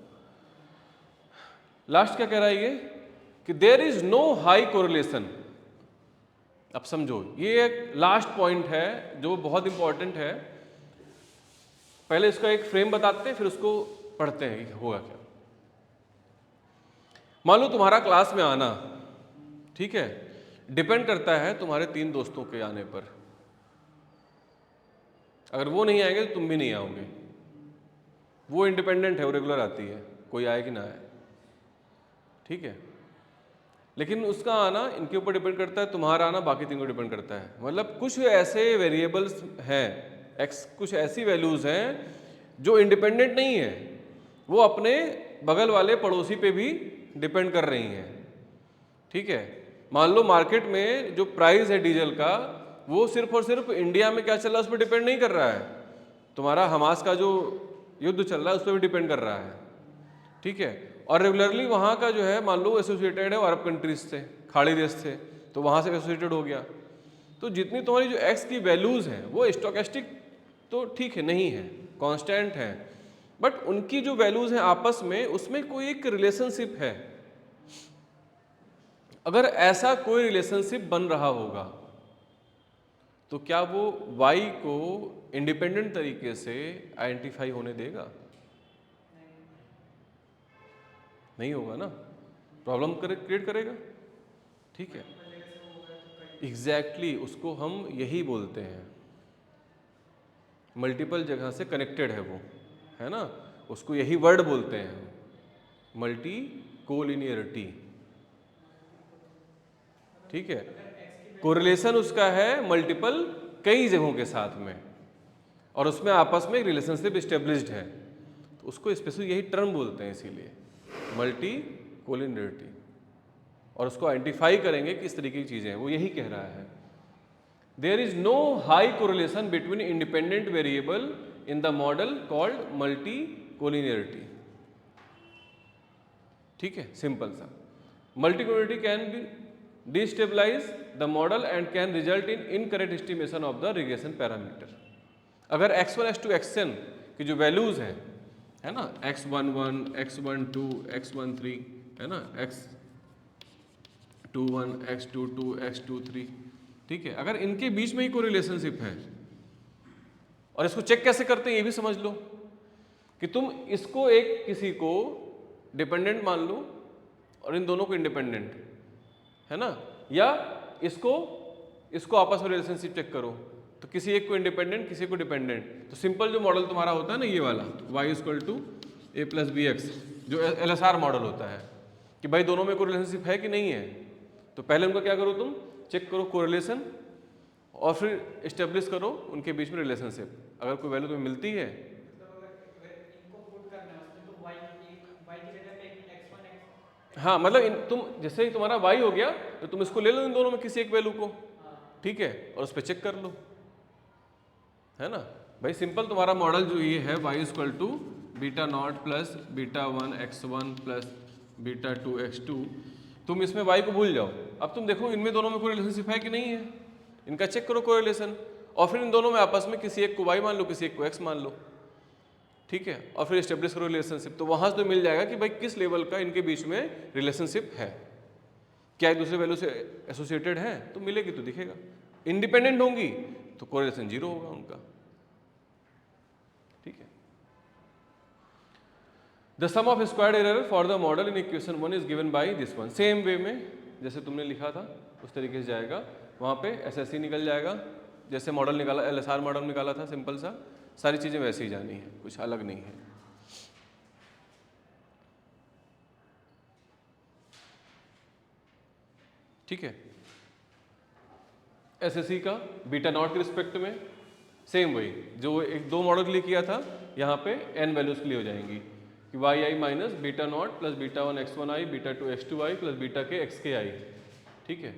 Speaker 1: लास्ट क्या कह रहा है ये कि there is no high correlation. अब समझो, ये एक लास्ट पॉइंट है जो बहुत इंपॉर्टेंट है। पहले इसका एक फ्रेम बताते हैं, फिर उसको पढ़ते हैं कि होगा क्या। मान लो तुम्हारा क्लास में आना, ठीक है, डिपेंड करता है तुम्हारे 3 दोस्तों के आने पर। अगर वो नहीं आएंगे तो तुम भी नहीं आओगे। वो इंडिपेंडेंट है, वो रेगुलर आती है, कोई आए कि ना आए, ठीक है। लेकिन उसका आना इनके ऊपर डिपेंड करता है, तुम्हारा आना बाकी 3 को डिपेंड करता है। मतलब कुछ ऐसे वेरिएबल्स हैं, एक्स, कुछ ऐसी वैल्यूज हैं जो इंडिपेंडेंट नहीं है, वो अपने बगल वाले पड़ोसी पे भी डिपेंड कर रही हैं, ठीक है। मान लो मार्केट में जो प्राइस है डीजल का, वो सिर्फ और सिर्फ इंडिया में क्या चल रहा है उस पर डिपेंड नहीं कर रहा है, तुम्हारा हमास का जो युद्ध चल रहा है उस पर भी डिपेंड कर रहा है, ठीक है। और रेगुलरली वहाँ का जो है, मान लो एसोसिएटेड है अरब कंट्रीज से, खाड़ी देश से, तो वहाँ से एसोसिएटेड हो गया। तो जितनी तुम्हारी जो एक्स की वैल्यूज़ हैं वो स्टोकेस्टिक तो ठीक है, नहीं है, कांस्टेंट है, बट उनकी जो वैल्यूज़ हैं आपस में, उसमें कोई एक रिलेशनशिप है। अगर ऐसा कोई रिलेशनशिप बन रहा होगा तो क्या वो y को इंडिपेंडेंट तरीके से आइडेंटिफाई होने देगा? नहीं होगा ना, प्रॉब्लम क्रिएट करेगा, ठीक है। एग्जैक्टली उसको हम यही बोलते हैं, मल्टीपल जगह से कनेक्टेड है वो, है ना, उसको यही वर्ड बोलते हैं, मल्टी कोलिनियरिटी, ठीक है। कोरिलेशन उसका है मल्टीपल कई जगहों के साथ में, और उसमें आपस में एक रिलेशनशिप स्टेब्लिश्ड है, तो उसको स्पेशली यही टर्म बोलते हैं, इसीलिए मल्टी कोलिनियरिटी। और उसको आइडेंटिफाई करेंगे किस तरीके की चीज़ें हैं, वो यही कह रहा है। There is no high correlation between independent variable in the model called multi collinearity, ठीक है, सिंपल सा। Multi collinearity can be destabilize the model and can result in incorrect estimation of the regression parameter. अगर x1 x2 xn की जो values हैं, है ना, x11 x12 x13, है ना, x21 x22 x23, ठीक है, अगर इनके बीच में ही कोई रिलेशनशिप है, और इसको चेक कैसे करते हैं ये भी समझ लो, कि तुम इसको एक किसी को डिपेंडेंट मान लो और इन दोनों को इंडिपेंडेंट, है ना, या इसको आपस में रिलेशनशिप चेक करो, तो किसी एक को इंडिपेंडेंट किसी को डिपेंडेंट। तो सिंपल जो मॉडल तुम्हारा होता है ना, ये वाला y = a + bx, जो LSR मॉडल होता है, कि भाई दोनों में कोई रिलेशनशिप है कि नहीं है, तो पहले उनका क्या करो, तुम चेक करो कोरिलेशन और फिर इस्टेब्लिश करो उनके बीच में रिलेशनशिप। अगर कोई वैल्यू तुम्हें मिलती है, हाँ मतलब तुम जैसे ही तुम्हारा y हो गया तो तुम इसको ले लो इन दोनों में किसी एक वैल्यू को, ठीक है, और उस पर चेक कर लो, है ना भाई। सिंपल तुम्हारा मॉडल जो ये है y equal to beta not plus beta 1 x1 plus beta 2 x2, तुम इसमें y को भूल जाओ। अब तुम देखो इनमें दोनों में कोई रिलेशनशिप है कि नहीं है, इनका चेक करो कोरिलेशन, और फिर इन दोनों में आपस में किसी एक को y मान लो, किसी एक को x मान लो, ठीक है, और फिर एस्टेब्लिश करो रिलेशनशिप। तो वहां से तो मिल जाएगा कि भाई किस लेवल का इनके बीच में रिलेशनशिप है, क्या एक दूसरे वैल्यू से एसोसिएटेड है, तो मिलेगी तो दिखेगा। इंडिपेंडेंट होंगी तो कोरिलेशन 0 होगा उनका, ठीक है। The sum of squared error for the model in equation 1 is given by this one. Same way में जैसे तुमने लिखा था उस तरीके से जाएगा, वहां पे एसएससी निकल जाएगा, जैसे मॉडल निकाला एलएसआर मॉडल निकाला था सिंपल सा, सारी चीजें वैसे ही जानी है, कुछ अलग नहीं है। ठीक है, एसएससी का बीटा नॉट के रिस्पेक्ट में सेम वही जो एक दो मॉडल के लिए किया था, यहाँ पे n वैल्यूज के लिए हो जाएंगी कि y i minus beta not plus beta 1 x1 i beta 2 x2 i plus beta k x के आई, ठीक है।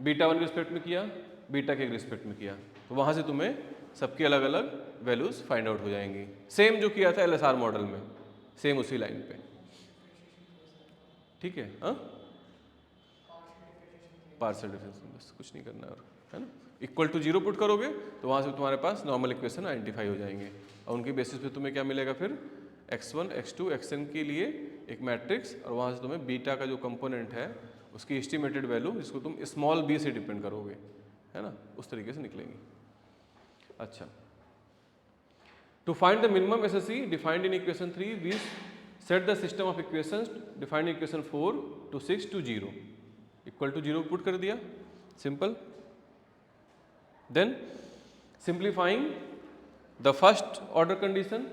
Speaker 1: बीटा 1 के रिस्पेक्ट में किया, बीटा के रिस्पेक्ट में किया, तो वहाँ से तुम्हें सबकी अलग अलग वैल्यूज फाइंड आउट हो जाएंगी। सेम जो किया था एलएसआर मॉडल में, सेम उसी लाइन पे, ठीक है। हाँ, पार्शियल डिफरेंस, बस कुछ नहीं करना है ना। इक्वल टू 0 पुट करोगे तो वहाँ से तुम्हारे पास नॉर्मल इक्वेशन आइडेंटिफाई हो जाएंगे, और उनके बेसिस पे तुम्हें क्या मिलेगा फिर x1 x2 xn के लिए एक मैट्रिक्स, और वहाँ से तुम्हें बीटा का जो कंपोनेंट है उसकी एस्टिमेटेड वैल्यू जिसको तुम स्मॉल b से डिपेंड करोगे, है ना, उस तरीके से निकलेंगी। अच्छा, to find the minimum SSC defined in equation 3 we set the system of equations defined in equation 4 to 6 to 0 equal to 0 put कर दिया, simple. Then simplifying the first order condition,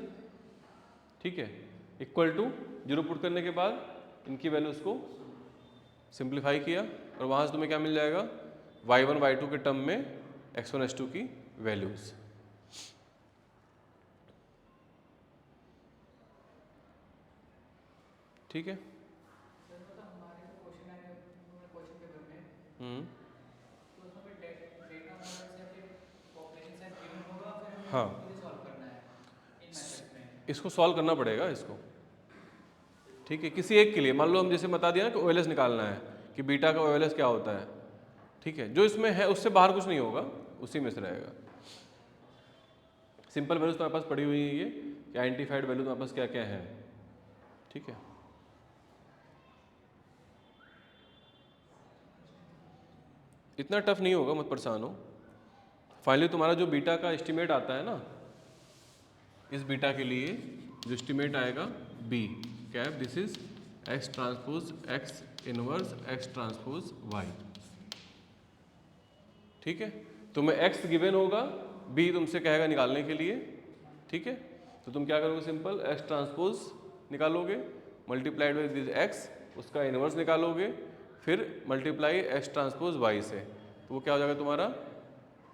Speaker 1: ठीक है, इक्वल टू 0 पुट करने के बाद इनकी values को simplify किया, और वहाँ से तुम्हें क्या मिल जाएगा y1 y2 के टर्म में x1 x2 की वैल्यूज। ठीक है, हाँ इसको सॉल्व करना पड़ेगा इसको, ठीक है। किसी एक के लिए मान लो हम जैसे बता दिया ना कि ओएलएस निकालना है कि बीटा का ओएलएस क्या होता है, ठीक है, जो इसमें है उससे बाहर कुछ नहीं होगा, उसी में से रहेगा। सिंपल वैल्यूज तुम्हारे पास पड़ी हुई है, ये कि आइडेंटिफाइड वैल्यू तुम्हारे पास क्या क्या है, ठीक है। इतना टफ नहीं होगा, मत परेशान हो। फाइनली तुम्हारा जो बीटा का एस्टिमेट आता है ना, इस बीटा के लिए जो एस्टिमेट आएगा b cap, this is x transpose x inverse x transpose y, ठीक है। तुम्हें एक्स गिवन होगा, बी तुमसे कहेगा निकालने के लिए, ठीक है। तो तुम क्या करोगे, सिंपल एक्स ट्रांसपोज निकालोगे, मल्टीप्लाइड बाई दिस एक्स, उसका इनवर्स निकालोगे, फिर मल्टीप्लाई एक्स ट्रांसपोज वाई से, तो वो क्या हो जाएगा तुम्हारा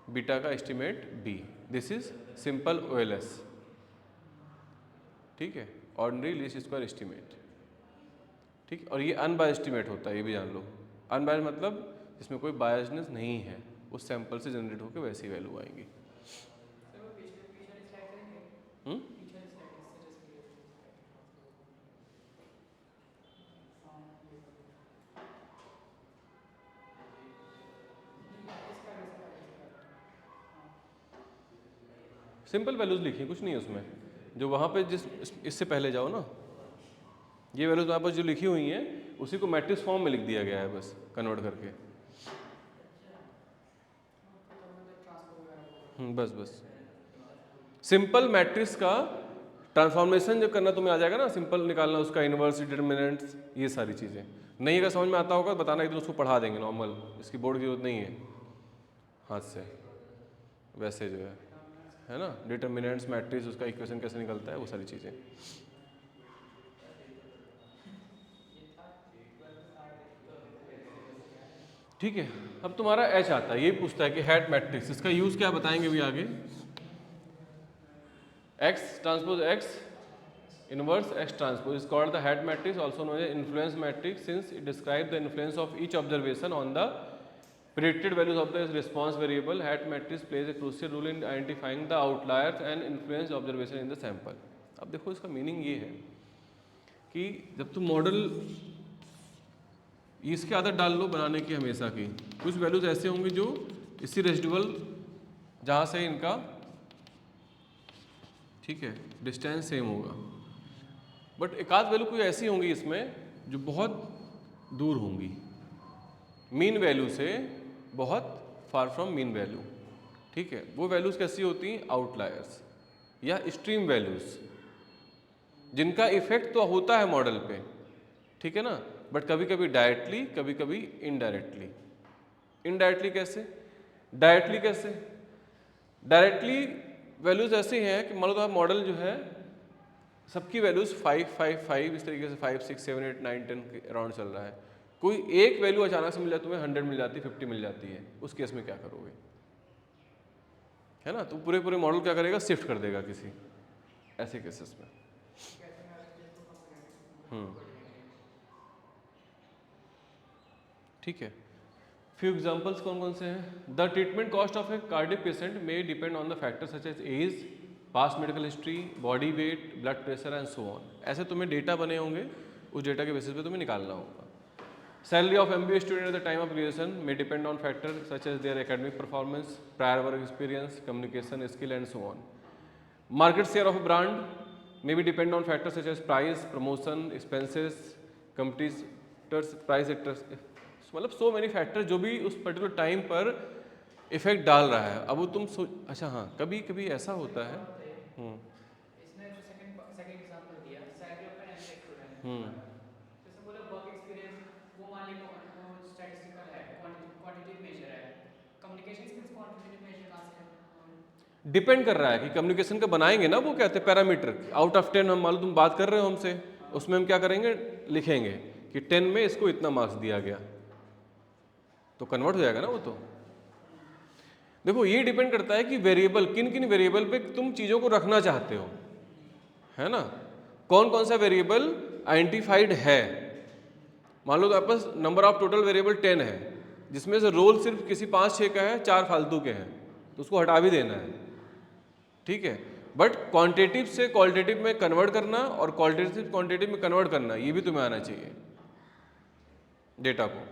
Speaker 1: बीटा का estimate b. This is simple OLS, ठीक है, ऑर्डिनरी लीस्ट स्क्वायर एस्टिमेट, ठीक। और ये अनबायस्ड एस्टिमेट होता है, ये भी जान लो। अनबायस्ड मतलब इसमें कोई बायसनेस नहीं है, उस सैंपल से जनरेट होकर वैसी वैल्यू आएंगी। सिंपल वैल्यूज लिखी, कुछ नहीं है उसमें, जो वहाँ पे जिस इससे पहले जाओ ना, ये वैल्यूज वहाँ पर जो लिखी हुई हैं उसी को मैट्रिक्स फॉर्म में लिख दिया गया है, बस कन्वर्ट करके। बस बस सिंपल मैट्रिक्स का ट्रांसफॉर्मेशन जब करना तुम्हें आ जाएगा ना, सिंपल निकालना उसका इनवर्स डिटर्मिनेंट्स, ये सारी चीज़ें नहीं अगर समझ में आता होगा बताना, एक दिन उसको पढ़ा देंगे नॉर्मल, इसकी बोर्ड की जरूरत नहीं है हाथ से, वैसे जो है ना, डिटर्मिनेंट्स मैट्रिक्स उसका इक्वेशन कैसे निकलता है, वो सारी चीज़ें। ठीक है, अब तुम्हारा एच आता है, ये पूछता है कि हैट मैट्रिक्स, इसका यूज क्या बताएंगे भी आगे। X transpose x inverse x transpose is called the hat matrix, also known as influence matrix, since it describe the influence of each observation on the predicted values of the response variable. Hat matrix plays a crucial role in identifying the outliers and influence observation in the sample. अब देखो इसका meaning ये है कि जब तुम model इसकी आदत डाल लो बनाने की हमेशा की, कुछ वैल्यूज ऐसे होंगे जो इसी रेसिडुअल जहाँ से इनका ठीक है डिस्टेंस सेम होगा, बट एक आध वैल्यू कोई ऐसी होंगी इसमें जो बहुत दूर होंगी मीन वैल्यू से, बहुत फार फ्रॉम मीन वैल्यू। ठीक है, वो वैल्यूज कैसी होती हैं, आउटलायर्स या एक्सट्रीम वैल्यूज, जिनका इफेक्ट तो होता है मॉडल पे, ठीक है ना, बट कभी कभी डायरेक्टली कभी कभी इनडायरेक्टली। इनडायरेक्टली कैसे, डायरेक्टली कैसे? डायरेक्टली वैल्यूज ऐसी हैं कि मान लो तो मॉडल जो है सबकी वैल्यूज 5 5 5 इस तरीके से 5 6 7 8 9 10 के अराउंड चल रहा है, कोई एक वैल्यू अचानक से मिल जाती है, तुम्हें 100 मिल जाती है, 50 मिल जाती है, उस केस में क्या करोगे, है ना, तो पूरे पूरे मॉडल क्या करेगा, शिफ्ट कर देगा किसी ऐसे केसेस में। ठीक है, फ्यू एग्जांपल्स कौन कौन से हैं। The treatment cost of a cardiac patient may depend on the factor such as age, past medical history, body weight, blood pressure and so on. ऐसे तुम्हें डेटा बने होंगे, उस डेटा के बेसिस पे तुम्हें निकालना होगा। Salary of MBA student at the time of graduation may depend on factors such as their academic performance, prior work experience, communication skill and so on. Market share of a brand may be depend on factors such as price, promotion, expenses, competitors, price actors, मतलब so many factors जो भी उस particular time पर effect डाल रहा है। अब वो तुम अच्छा हाँ, कभी कभी ऐसा होता है
Speaker 2: इसमें जो सेकंड एग्जांपल दिया, salary of an MBA student, जैसे बोले वर्क एक्सपीरियंस, वो मान ली वो स्टैटिस्टिकल है, क्वांटिटेटिव मेजर है, कम्युनिकेशन स्किल्स क्वांटिटेटिव मेजर कहाँ से है?
Speaker 1: डिपेंड कर रहा है कि कम्युनिकेशन का बनाएंगे ना, वो कहते हैं पैरामीटर, आउट ऑफ 10 हम मान लो तुम बात कर रहे हो हमसे, उसमें हम क्या करेंगे, लिखेंगे कि 10 में इसको इतना मार्क्स दिया गया, तो कन्वर्ट हो जाएगा ना वो। तो देखो ये डिपेंड करता है कि वेरिएबल किन किन वेरिएबल पे तुम चीज़ों को रखना चाहते हो, है ना, कौन कौन सा वेरिएबल आइडेंटिफाइड है। मान लो तो आपके पास नंबर ऑफ टोटल वेरिएबल 10 है, जिसमें से रोल सिर्फ किसी 5-6 का है, 4 फालतू के हैं, तो उसको हटा भी देना है। ठीक है, बट क्वांटिटेटिव से क्वालिटेटिव में कन्वर्ट करना और क्वालिटेटिव से क्वांटिटेटिव में कन्वर्ट करना, ये भी तुम्हें आना चाहिए डेटा को,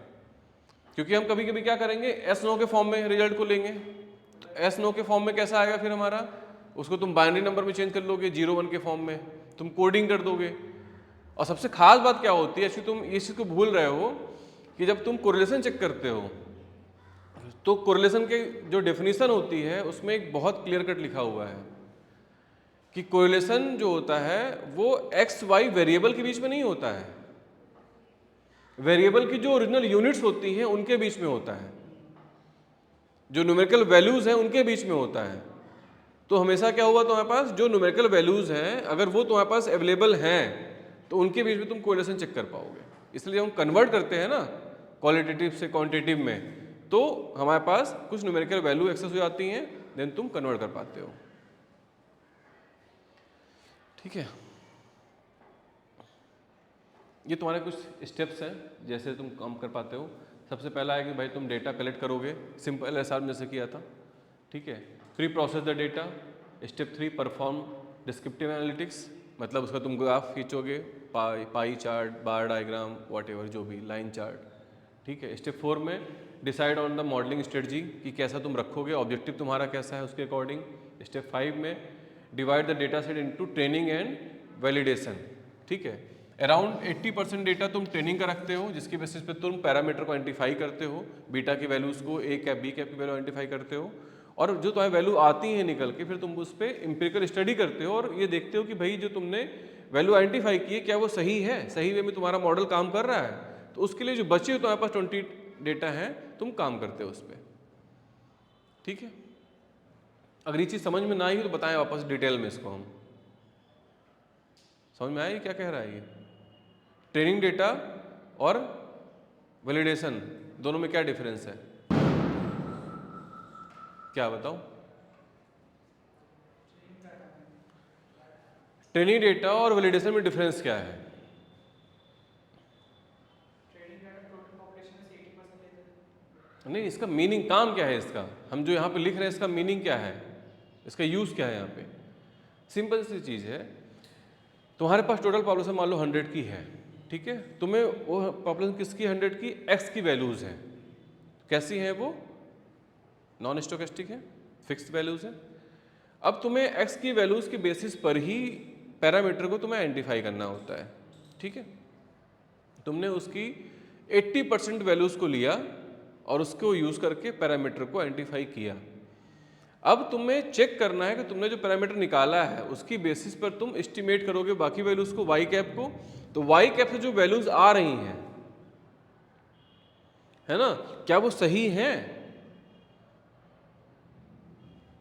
Speaker 1: क्योंकि हम कभी कभी क्या करेंगे, एस नो के फॉर्म में रिजल्ट को लेंगे, तो एस नो के फॉर्म में कैसा आएगा फिर हमारा, उसको तुम बाइनरी नंबर में चेंज कर लोगे, 0-1 के फॉर्म में तुम कोडिंग कर दोगे। और सबसे खास बात क्या होती है, एक्चुअली तुम इस चीज़ को भूल रहे हो कि जब तुम कोरिलेशन चेक करते हो तो कोरिलेशन के जो डेफिनेशन होती है उसमें एक बहुत क्लियर कट लिखा हुआ है कि कोरिलेशन जो होता है वो एक्स वाई वेरिएबल के बीच में नहीं होता है, वेरिएबल की जो ओरिजिनल यूनिट्स होती हैं उनके बीच में होता है, जो न्यूमेरिकल वैल्यूज हैं उनके बीच में होता है। तो हमेशा क्या हुआ तुम्हारे पास, जो न्यूमेरिकल वैल्यूज हैं अगर वो तुम्हारे पास अवेलेबल हैं तो उनके बीच में तुम कोरिलेशन चेक कर पाओगे। इसलिए हम कन्वर्ट करते हैं ना क्वालिटेटिव से क्वांटिटेटिव में, तो हमारे पास कुछ न्यूमेरिकल वैल्यू एक्सेस हो जाती हैं, देन तुम कन्वर्ट कर पाते हो। ठीक है, ये तुम्हारे कुछ स्टेप्स हैं जैसे तुम काम कर पाते हो। सबसे पहला है कि भाई तुम डेटा कलेक्ट करोगे, सिंपल एसआर में जैसे किया था। ठीक है, pre process the data. Step 3 perform descriptive analytics, मतलब उसका तुम ग्राफ खींचोगे, पाई चार्ट, बार डायग्राम, व्हाटएवर जो भी, लाइन चार्ट। ठीक है, स्टेप 4 में decide on the modelling strategy कि कैसा तुम रखोगे, ऑब्जेक्टिव तुम्हारा कैसा है उसके अकॉर्डिंग। स्टेप 5 में divide the data set into training and validation. ठीक है, अराउंड 80% डेटा तुम ट्रेनिंग का रखते हो, जिसकी बेसिस पे तुम पैरामीटर को आइडेंटिफाई करते हो, बीटा की वैल्यूज़ को, ए कैप बी कैप की वैल्यू आइडेंटिफाई करते हो, और जो तुम्हारी वैल्यू आती है निकल के फिर तुम उस पर एम्पिरिकल स्टडी करते हो और ये देखते हो कि भाई जो तुमने वैल्यू आइडेंटिफाई की है क्या वो सही है, सही वे में तुम्हारा मॉडल काम कर रहा है। तो उसके लिए जो बचे हो तुम्हारे पास 20 डेटा हैं, तुम काम करते हो उस पर। ठीक है, अगर ये चीज़ समझ में ना आई हो तो बताएं वापस डिटेल में इसको। हम समझ में आया क्या कह रहा है ये? ट्रेनिंग डेटा और वैलिडेशन दोनों में क्या डिफरेंस है? क्या बताओ? ट्रेनिंग डेटा और वैलिडेशन में डिफरेंस क्या है? नहीं, इसका मीनिंग, काम क्या है इसका? हम जो यहाँ पे लिख रहे हैं इसका मीनिंग क्या है, इसका यूज क्या है यहाँ पे? सिंपल सी चीज है, तुम्हारे पास टोटल पॉपुलेशन मान लो 100 की है, ठीक है? तुम्हें वो पॉपुलेशन किसकी 100 की? एक्स की वैल्यूज हैं। कैसी हैं वो? नॉन स्टोकेस्टिक है, फिक्स्ड वैल्यूज है। अब तुम्हें एक्स की वैल्यूज के बेसिस पर ही पैरामीटर को तुम्हें आइडेंटिफाई करना होता है, ठीक है? तुमने उसकी 80% वैल्यूज को लिया और उसको यूज करके पैरामीटर को आइडेंटिफाई किया। अब तुम्हें चेक करना है कि तुमने जो पैरामीटर निकाला है उसकी बेसिस पर तुम एस्टिमेट करोगे बाकी वैल्यूज को, वाई कैप को। तो वाई कैप से जो वैल्यूज आ रही हैं, है ना, क्या वो सही हैं?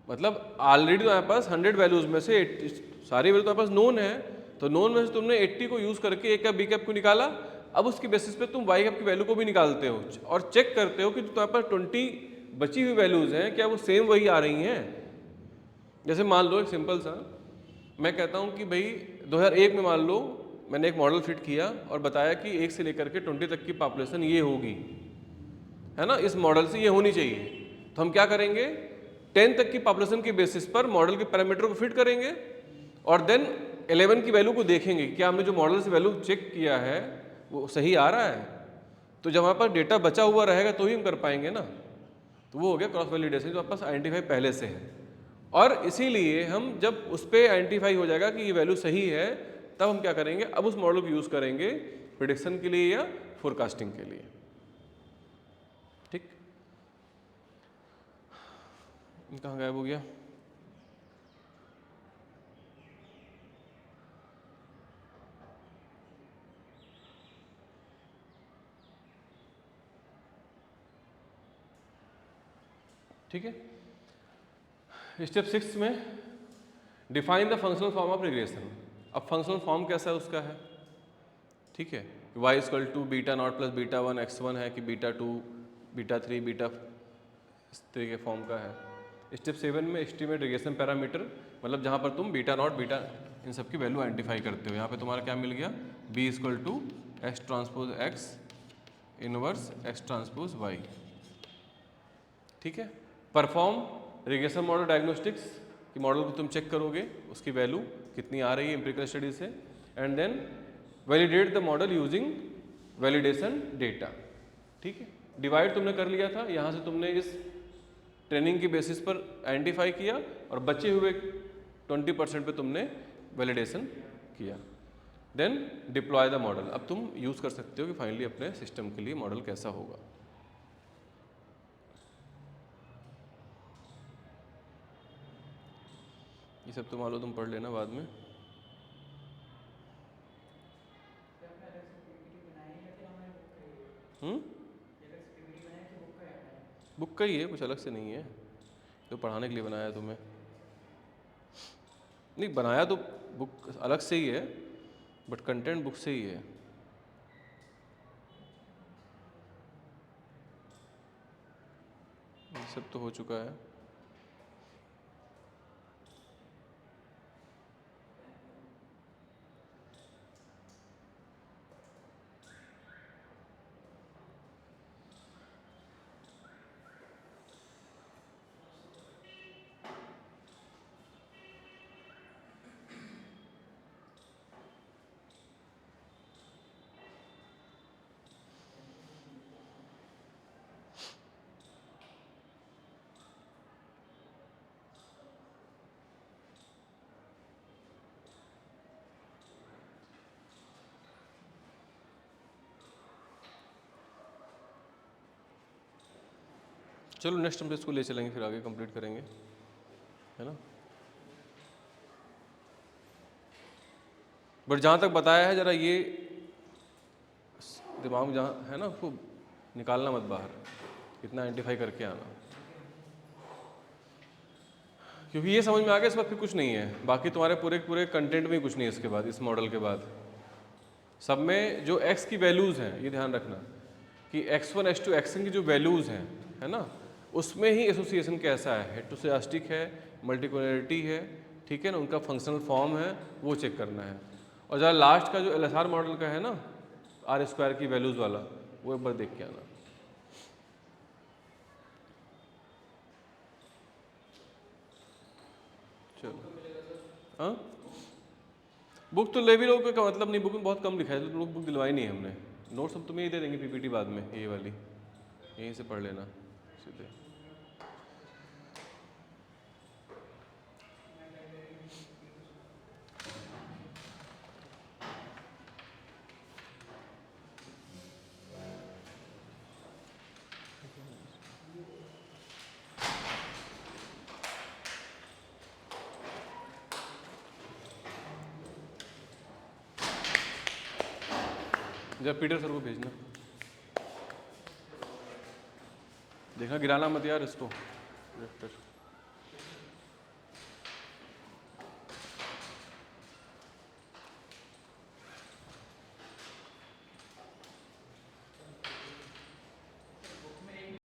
Speaker 1: मतलब ऑलरेडी तुम्हारे पास 100 वैल्यूज में से सारी वैल्यू तुम्हारे पास नोन है, तो नोन में से तुमने 80 को यूज करके ए कैप बी कैप को निकाला। अब उसकी बेसिस पे तुम वाई कैप की वैल्यू को भी निकालते हो और चेक करते हो कि तुम्हारे पास 20 बची हुई वैल्यूज हैं, क्या वो सेम वही आ रही हैं? जैसे मान लो एक सिंपल सा, मैं कहता हूँ कि भाई 2001 में मान लो मैंने एक मॉडल फिट किया और बताया कि 1 से लेकर के 20 तक की पॉपुलेशन ये होगी, है ना, इस मॉडल से ये होनी चाहिए। तो हम क्या करेंगे, 10 तक की पॉपुलेशन के बेसिस पर मॉडल के पैरामीटर को फिट करेंगे और देन 11 की वैल्यू को देखेंगे क्या हमने जो मॉडल से वैल्यू चेक किया है वो सही आ रहा है। तो जब हमारे पास डेटा बचा हुआ रहेगा तो ही हम कर पाएंगे ना। तो वो हो गया क्रॉस वैलिडेशन, जो आपके पास आइडेंटिफाई पहले से है। और इसीलिए हम जब उस पर आइडेंटिफाई हो जाएगा कि ये वैल्यू सही है, तब हम क्या करेंगे, अब उस मॉडल को यूज़ करेंगे प्रेडिक्शन के लिए या फोरकास्टिंग के लिए। ठीक, कहाँ गायब हो गया? ठीक है, स्टेप 6 में define the functional form of regression. अब फंक्शनल फॉर्म कैसा है उसका है, ठीक है, y equal to beta not plus beta 1 x1 है कि बीटा 2 बीटा 3 बीटा, इस तरह के फॉर्म का है। स्टेप 7 में एस्टिमेट रिग्रेशन पैरामीटर, मतलब जहाँ पर तुम बीटा नॉट बीटा इन सब की वैल्यू आइडेंटिफाई करते हो। यहाँ पे तुम्हारा क्या मिल गया, b equal to x transpose x inverse x transpose y। ठीक है, परफॉर्म रिग्रेशन मॉडल डायग्नोस्टिक्स कि मॉडल को तुम चेक करोगे उसकी वैल्यू कितनी आ रही है एम्पिरिकल स्टडी से, and then validate the model using validation data. ठीक है, डिवाइड तुमने कर लिया था, यहाँ से तुमने इस ट्रेनिंग की बेसिस पर आइडेंटिफाई किया और बचे हुए 20% पे तुमने वैलिडेशन किया, देन डिप्लॉय द मॉडल। अब तुम यूज़ कर सकते हो कि फाइनली अपने सिस्टम के लिए मॉडल कैसा होगा। ये सब तो मान लो तुम पढ़ लेना बाद में। बुक का ही है, कुछ अलग से नहीं है, तो पढ़ाने के लिए बनाया तुम्हें। नहीं, बनाया तो बुक अलग से ही है, बट कंटेंट बुक से ही है। ये सब तो हो चुका है। चलो नेक्स्ट हम इसको ले चलेंगे, फिर आगे कंप्लीट करेंगे, है ना। बट जहाँ तक बताया है, जरा ये दिमाग में जहाँ है ना, उसको निकालना मत बाहर, इतना आइडेंटिफाई करके आना, क्योंकि ये समझ में आ गया इस बात फिर कुछ नहीं है। बाकी तुम्हारे पूरे कंटेंट में कुछ नहीं है इसके बाद, इस मॉडल के बाद सब में जो x की वैल्यूज़ हैं, ये ध्यान रखना कि x1 x2 xn की जो वैल्यूज़ हैं, है ना, उसमें ही एसोसिएशन कैसा है, हेटेरोस्टेटिक है, मल्टीकोलरिटी है, ठीक है ना, उनका फंक्शनल फॉर्म है, वो चेक करना है। और जरा लास्ट का जो LSR मॉडल का है ना, आर स्क्वायर की वैल्यूज़ वाला, वो एक बार देख के आना। चलो, हाँ, बुक तो ले भी लोगों का मतलब नहीं, बुक में बहुत कम लिखा है, तो लोग बुक दिलवाई नहीं है हमने। नोट्स हम तुम्हें ही दे देंगे PPT बाद में, ये वाली यहीं से पढ़ लेना सीधे। जब पीटर सर को भेजना, देखना गिराना मत यार इसको।